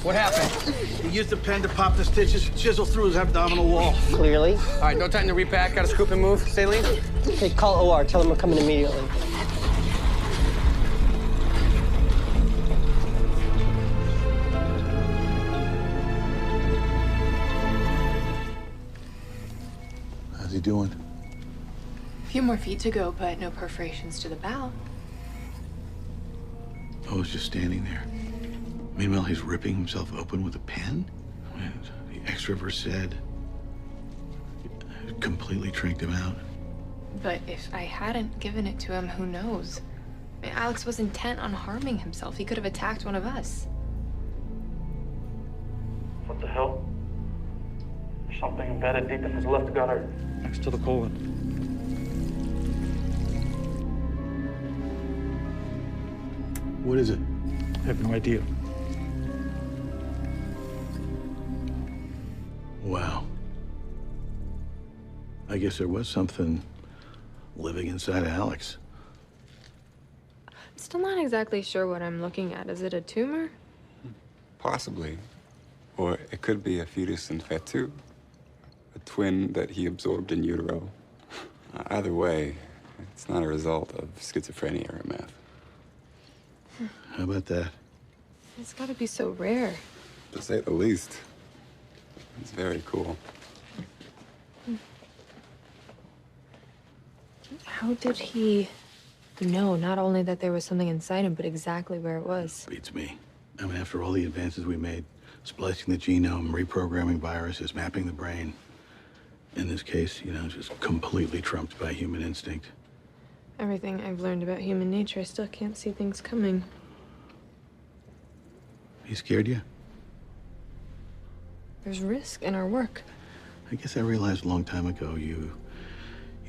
S7: What happened? He used a pen to pop the stitches and chisel through his abdominal wall.
S24: Clearly.
S22: All right, no time to repack. Got to scoop and move. Saline?
S24: Okay, call OR. Tell them we're coming immediately.
S11: How's he doing?
S19: A few more feet to go, but no perforations to the bowel.
S11: I was just standing there. Meanwhile, he's ripping himself open with a pen. And the extrovert said it completely tricked him out.
S19: But if I hadn't given it to him, who knows? I mean, Alex was intent on harming himself. He could have attacked one of us.
S7: What the hell? There's something embedded deep in his left gutter, next to the colon.
S11: What is it?
S7: I have no idea.
S11: Wow. I guess there was something living inside of Alex.
S19: I'm still not exactly sure what I'm looking at. Is it a tumor?
S21: Possibly. Or it could be a fetus in fetu, a twin that he absorbed in utero. Either way, it's not a result of schizophrenia or meth.
S11: How about that?
S19: It's gotta be so rare.
S21: To say the least. It's very cool.
S19: How did he know not only that there was something inside him, but exactly where it was?
S11: Beats me. I mean, after all the advances we made, splicing the genome, reprogramming viruses, mapping the brain, in this case, you know, just completely trumped by human instinct.
S19: Everything I've learned about human nature, I still can't see things coming.
S11: He scared you?
S19: There's risk in our work.
S11: I guess I realized a long time ago you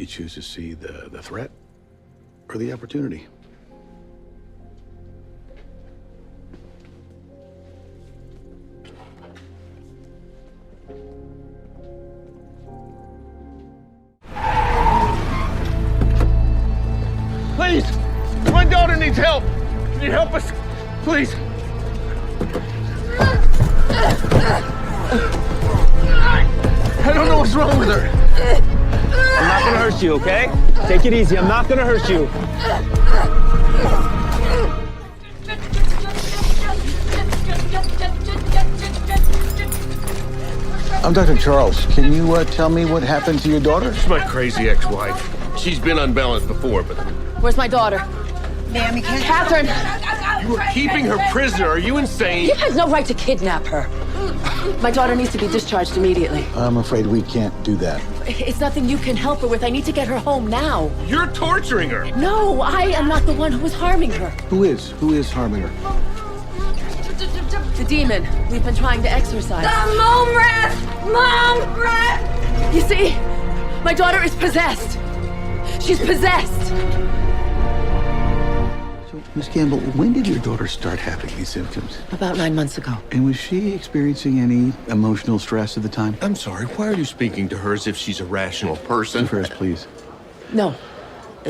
S11: choose to see the threat or the opportunity.
S7: Please! My daughter needs help! Can you help us? Please! I don't know what's wrong with her.
S14: I'm not gonna hurt you, okay? Take it easy. I'm not gonna hurt you.
S11: I'm Dr. Charles. Can you tell me what happened to your daughter?
S23: She's my crazy ex-wife. She's been unbalanced before, but...
S16: Where's my daughter? Ma'am, you can't... Catherine!
S23: You were keeping her prisoner. Are you insane?
S16: You had no right to kidnap her. My daughter needs to be discharged immediately.
S11: I'm afraid we can't do that.
S16: It's nothing you can help her with. I need to get her home now.
S23: You're torturing her.
S16: No, I am not the one who is harming her.
S11: Who is? Who is harming her?
S16: The demon we've been trying to exorcise.
S6: The mom breath! Mom breath!
S16: You see, my daughter is possessed. She's possessed.
S11: So, Miss Campbell, when did your daughter start having these symptoms?
S16: About 9 months ago.
S11: And was she experiencing any emotional stress at the time?
S23: I'm sorry, why are you speaking to her as if she's a rational person?
S11: First, please.
S16: No.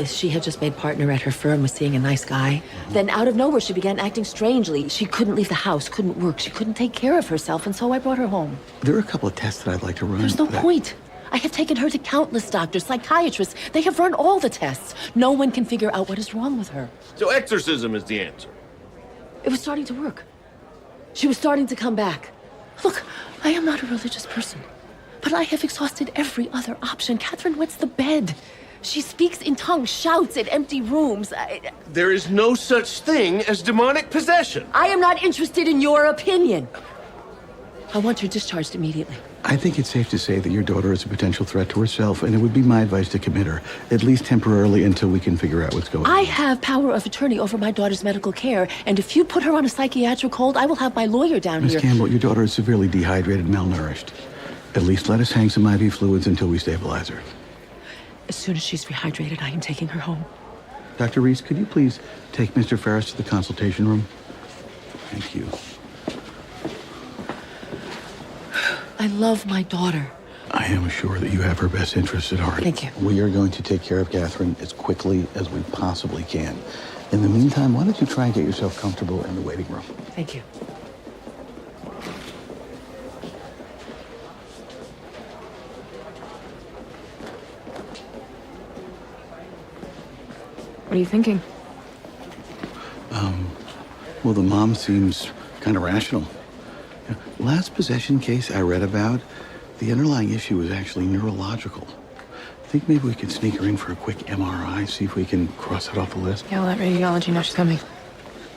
S16: She had just made partner at her firm, was seeing a nice guy. Then out of nowhere, she began acting strangely. She couldn't leave the house, couldn't work, she couldn't take care of herself, and so I brought her home.
S11: There are a couple of tests that I'd like to run.
S16: There's no point. I have taken her to countless doctors, psychiatrists. They have run all the tests. No one can figure out what is wrong with her.
S4: So exorcism is the answer.
S16: It was starting to work. She was starting to come back. Look, I am not a religious person, but I have exhausted every other option. Catherine wets the bed. She speaks in tongues, shouts at empty rooms.
S4: There is no such thing as demonic possession.
S16: I am not interested in your opinion. I want her discharged immediately.
S11: I think it's safe to say that your daughter is a potential threat to herself, and it would be my advice to commit her, at least temporarily, until we can figure out what's going on.
S16: I have power of attorney over my daughter's medical care, and if you put her on a psychiatric hold, I will have my lawyer down here.
S11: Miss Campbell, your daughter is severely dehydrated, malnourished. At least let us hang some IV fluids until we stabilize her.
S16: As soon as she's rehydrated, I am taking her home.
S11: Dr. Reese, could you please take Mr. Ferris to the consultation room? Thank you.
S16: I love my daughter.
S11: I am sure that you have her best interests at heart.
S16: Thank you.
S11: We are going to take care of Catherine as quickly as we possibly can. In the meantime, why don't you try and get yourself comfortable in the waiting room?
S16: Thank you.
S19: What are you thinking?
S11: Well, the mom seems kind of rational. Last possession case I read about, the underlying issue was actually neurological. I think maybe we could sneak her in for a quick MRI, see if we can cross that off the list.
S19: Yeah, I'll let radiology know she's coming.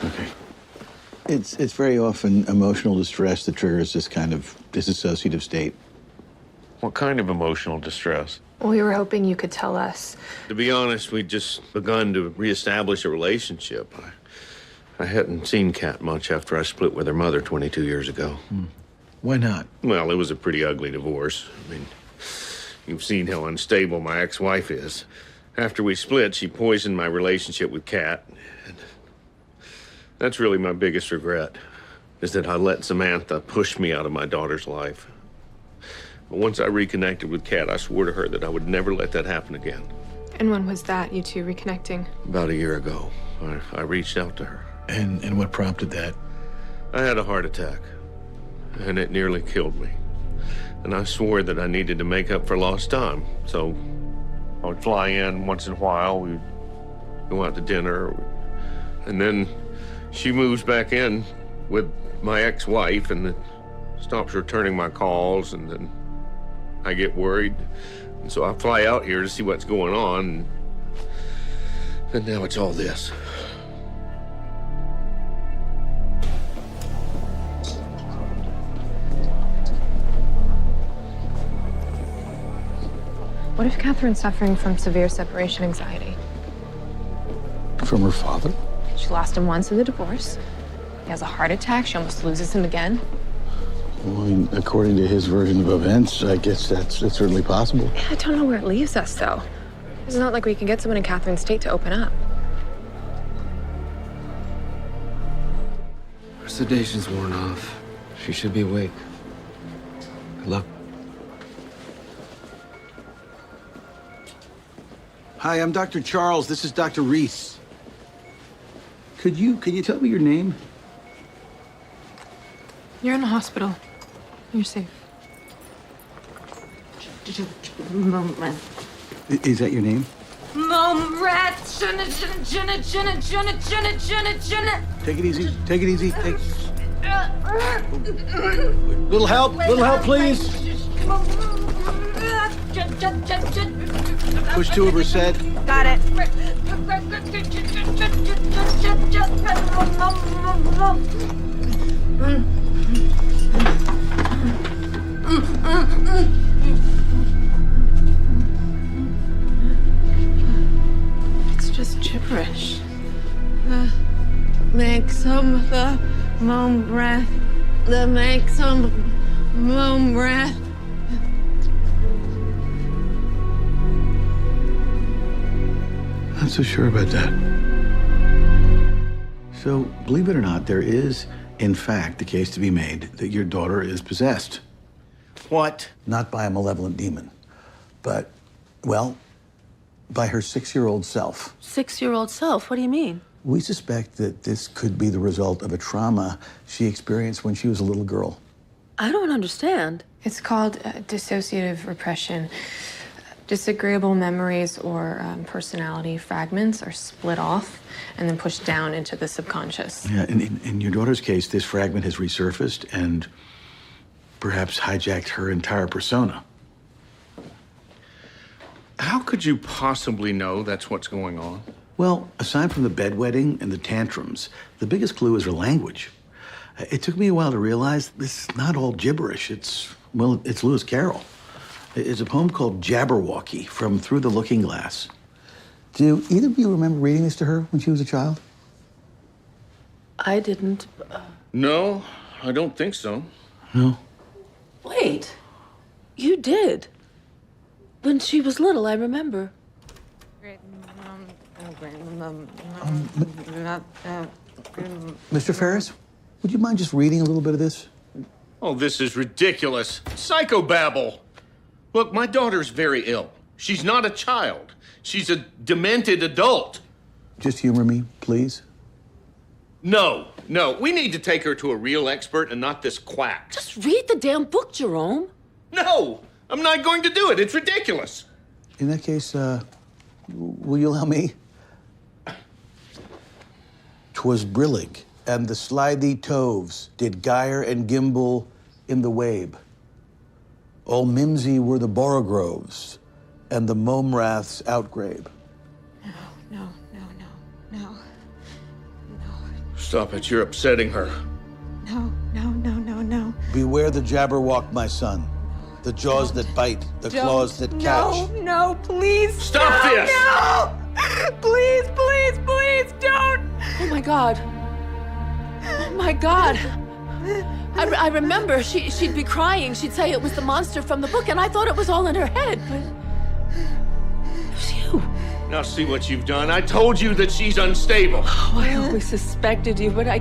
S11: Okay. It's very often emotional distress that triggers this kind of disassociative state.
S4: What kind of emotional distress?
S19: We were hoping you could tell us.
S4: To be honest, we'd just begun to reestablish a relationship. I hadn't seen Kat much after I split with her mother 22 years ago.
S11: Why not?
S4: Well, it was a pretty ugly divorce. I mean, you've seen how unstable my ex-wife is. After we split, she poisoned my relationship with Kat. And that's really my biggest regret, is that I let Samantha push me out of my daughter's life. But once I reconnected with Kat, I swore to her that I would never let that happen again.
S19: And when was that, you two reconnecting?
S4: About a year ago, I reached out to her.
S11: And what prompted that?
S4: I had a heart attack, and it nearly killed me. And I swore that I needed to make up for lost time. So I would fly in once in a while, we'd go out to dinner, and then she moves back in with my ex-wife, and then stops returning my calls, and then I get worried. And so I fly out here to see what's going on, and now it's all this.
S19: What if Catherine's suffering from severe separation anxiety?
S11: From her father?
S19: She lost him once in the divorce. He has a heart attack. She almost loses him again.
S11: Well, I mean, according to his version of events, I guess that's certainly possible.
S19: I don't know where it leaves us, though. It's not like we can get someone in Catherine's state to open up.
S3: Her sedation's worn off. She should be awake. Good luck.
S11: Hi, I'm Dr. Charles. This is Dr. Reese. Could you tell me your name?
S19: You're in the hospital. You're safe.
S11: Is that your name?
S6: Mom rat.
S11: Take it easy. Take it easy. Little help, please. Push two of her said.
S8: Got it.
S19: It's just gibberish.
S16: Make some the moon breath. Make some moon breath.
S11: Not so sure about that. So, believe it or not, there is, in fact, the case to be made that your daughter is possessed.
S4: What?
S11: Not by a malevolent demon, but, well, by her 6-year-old self.
S16: 6-year-old self? What do you mean?
S11: We suspect that this could be the result of a trauma she experienced when she was a little girl.
S16: I don't understand.
S19: It's called dissociative repression. Disagreeable memories or personality fragments are split off and then pushed down into the subconscious.
S11: Yeah, in your daughter's case, this fragment has resurfaced and perhaps hijacked her entire persona.
S4: How could you possibly know that's what's going on?
S11: Well, aside from the bedwetting and the tantrums, the biggest clue is her language. It took me a while to realize this is not all gibberish. It's Lewis Carroll. It's a poem called Jabberwocky from Through the Looking Glass. Do either of you remember reading this to her when she was a child?
S16: I didn't.
S4: No, I don't think so.
S11: No?
S16: Wait. You did. When she was little, I remember.
S11: Mr. Ferris, would you mind just reading a little bit of this?
S4: Oh, this is ridiculous. Psychobabble. Look, my daughter's very ill. She's not a child. She's a demented adult.
S11: Just humor me, please.
S4: No, we need to take her to a real expert and not this quack.
S16: Just read the damn book, Jerome.
S4: No, I'm not going to do it. It's ridiculous.
S11: In that case, will you allow me? 'Twas brillig, and the slithy toves did gyre and gimble in the wabe. All mimsy were the borogroves, and the momraths outgrabe.
S19: No.
S4: Stop it, you're upsetting her.
S19: No.
S11: Beware the jabberwock, my son. The jaws that bite, the claws that catch.
S6: No, please.
S4: Stop this!
S6: No! Please, don't!
S16: Oh, my God. Oh, my God. I remember she'd be crying. She'd say it was the monster from the book, and I thought it was all in her head, but it was you.
S4: Now see what you've done. I told you that she's unstable.
S16: Oh, I always suspected you, but I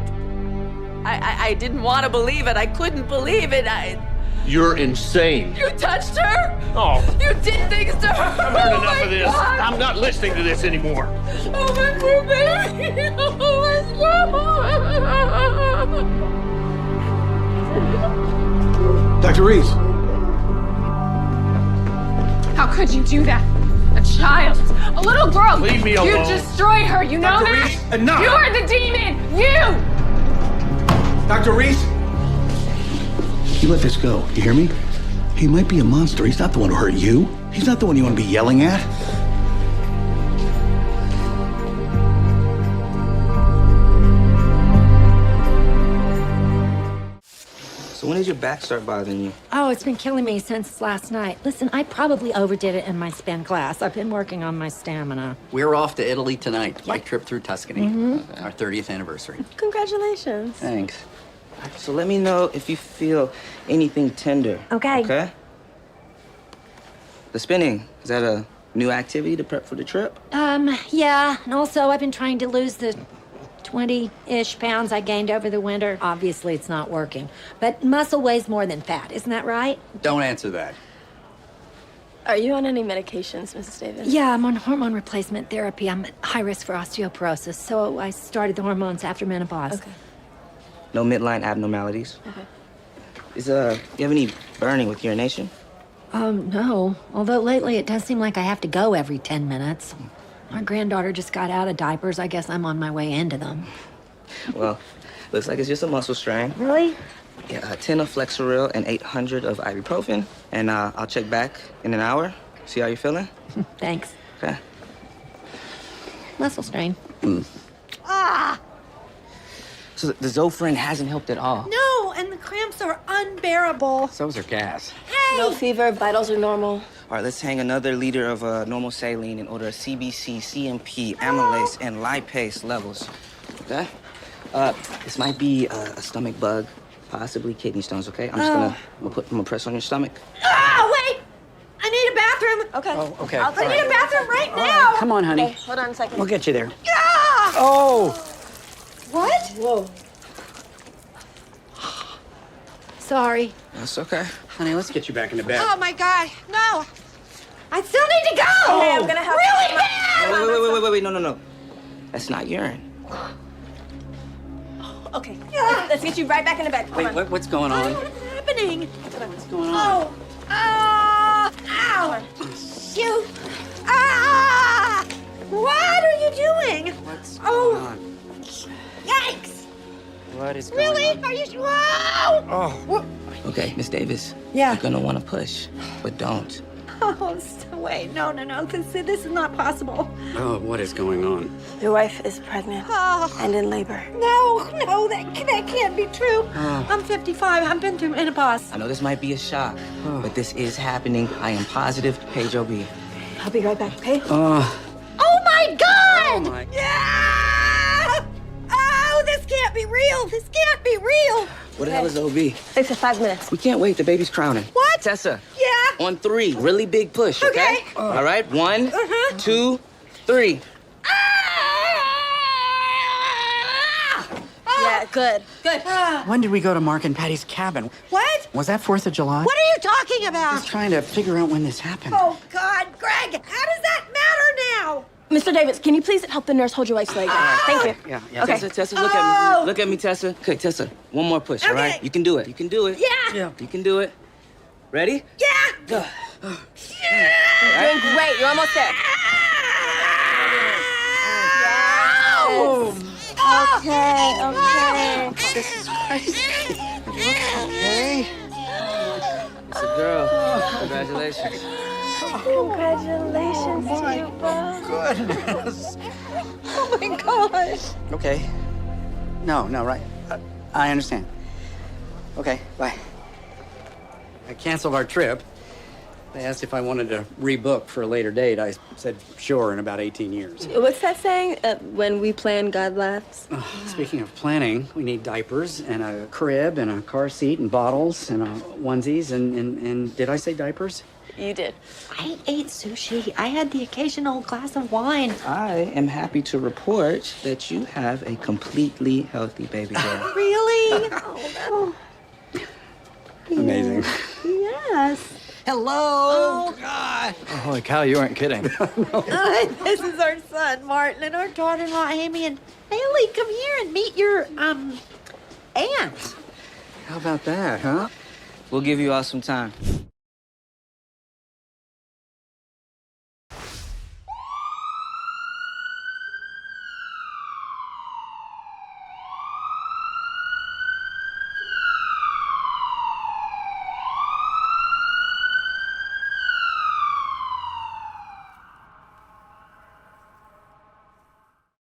S16: didn't want to believe it. I couldn't believe it.
S4: You're insane.
S16: You touched her?
S4: Oh.
S16: You did things to her?
S4: I've heard enough of this.
S16: God.
S4: I'm not listening to this anymore.
S16: Oh, my poor baby.
S11: Dr. Reese.
S6: How could you do that? A child, a little girl.
S4: Leave me alone.
S6: You destroyed her, you know
S4: Dr.
S6: that?
S4: Reese, enough.
S6: You are the demon, you!
S11: Dr. Reese! You let this go, you hear me? He might be a monster. He's not the one who hurt you. He's not the one you want to be yelling at.
S9: So when did your back start bothering you?
S10: Oh, it's been killing me since last night. Listen, I probably overdid it in my spin class. I've been working on my stamina.
S18: We're off to Italy tonight. Bike trip through Tuscany. Our 30th anniversary.
S13: Congratulations.
S9: Thanks. So let me know if you feel anything tender.
S10: Okay.
S9: Okay? The spinning, is that a new activity to prep for the trip?
S10: Yeah. And also, I've been trying to lose the 20-ish pounds I gained over the winter. Obviously, it's not working. But muscle weighs more than fat, isn't that right?
S18: Don't answer that.
S13: Are you on any medications, Mrs. Davis?
S10: Yeah, I'm on hormone replacement therapy. I'm at high risk for osteoporosis, so I started the hormones after menopause.
S13: Okay.
S9: No midline abnormalities?
S13: Okay.
S9: You have any burning with urination?
S10: No. Although lately it does seem like I have to go every 10 minutes. My granddaughter just got out of diapers. I guess I'm on my way into them.
S9: Well, looks like it's just a muscle strain.
S10: Really?
S9: Yeah, 10 of Flexeril and 800 of ibuprofen. And I'll check back in an hour, see how you're feeling.
S10: Thanks.
S9: Okay.
S10: Muscle strain.
S9: Ah! So the Zofran hasn't helped at all.
S10: No, and the cramps are unbearable.
S18: So is her gas.
S10: Hey!
S13: No fever, vitals are normal.
S9: All right, let's hang another liter of normal saline and order CBC, CMP, amylase, and lipase levels. Okay? This might be a stomach bug, possibly kidney stones, okay? I'm gonna press on your stomach.
S10: Oh, wait! I need a bathroom.
S13: Okay.
S18: Oh, okay.
S10: I need a bathroom right now.
S18: Come on, honey.
S13: Okay, hold on a second.
S18: We'll get you there.
S10: Ah!
S18: Oh!
S10: What?
S13: Whoa.
S10: Sorry.
S9: That's okay.
S18: Honey, let's get you back into bed.
S10: Oh, my God. No. I still need to go!
S13: Okay, I'm gonna have
S10: really bad!
S9: Wait, no. That's not urine.
S13: Okay, let's get you right back into bed. Come on.
S18: What's going on?
S10: What's happening?
S18: What's going on?
S10: Ow! Shoot! Ah! What are you doing?
S18: What's going on?
S10: Yikes!
S9: What is going
S10: Really?
S9: on?
S10: Are you? Whoa!
S9: Oh. Okay, Miss Davis.
S10: Yeah.
S9: You're gonna want to push, but don't.
S10: Oh, wait, no. This is not possible.
S18: Oh, what is going on?
S13: Your wife is pregnant and in labor.
S10: No, that can't be true. I'm 55. I've been through menopause.
S9: I know this might be a shock, but this is happening. I am positive. Page OB.
S13: I'll be right back, okay?
S10: Oh my God!
S18: Oh my.
S10: Yeah! Oh, this can't be real. This can't be real.
S9: What the hell is OB?
S13: It's for 5 minutes.
S9: We can't wait. The baby's crowning.
S10: What?
S9: Tessa.
S10: Yeah.
S9: On 3. Really big push, okay? All right. 1, 2, 3.
S13: Yeah, good.
S18: When did we go to Mark and Patty's cabin?
S10: What?
S18: Was that 4th of July?
S10: What are you talking about?
S18: Just trying to figure out when this happened.
S10: Oh, God, Greg, how does that matter now?
S13: Mr. Davis, can you please help the nurse hold your wife's leg down? Thank you.
S18: Yeah.
S13: Okay.
S9: Tessa, look at me. Look at me, Tessa. Okay, Tessa. One more push, all right? You can do it. You can do it.
S10: Yeah.
S9: You can do it. Ready?
S10: Yeah.
S9: Go.
S13: You're doing great. You're almost there. Okay.
S18: This is crazy. Okay.
S9: It's a girl. Congratulations.
S13: Congratulations to you both.
S18: Goodness.
S10: Oh, my gosh.
S18: Okay. No, right. I understand. Okay, bye. I canceled our trip. They asked if I wanted to rebook for a later date. I said sure in about 18 years.
S13: What's that saying? When we plan, God laughs.
S18: Speaking of planning, we need diapers and a crib and a car seat and bottles and onesies and did I say diapers?
S13: You did.
S10: I ate sushi. I had the occasional glass of wine.
S9: I am happy to report that you have a completely healthy baby girl.
S10: Really? Oh,
S18: Amazing.
S10: yes.
S11: Hello.
S10: Oh, God.
S11: Oh, holy cow, you weren't kidding.
S10: This is our son, Martin, and our daughter-in-law, Amy. And Haley, come here and meet your, aunt.
S18: How about that, huh?
S9: We'll give you all some time.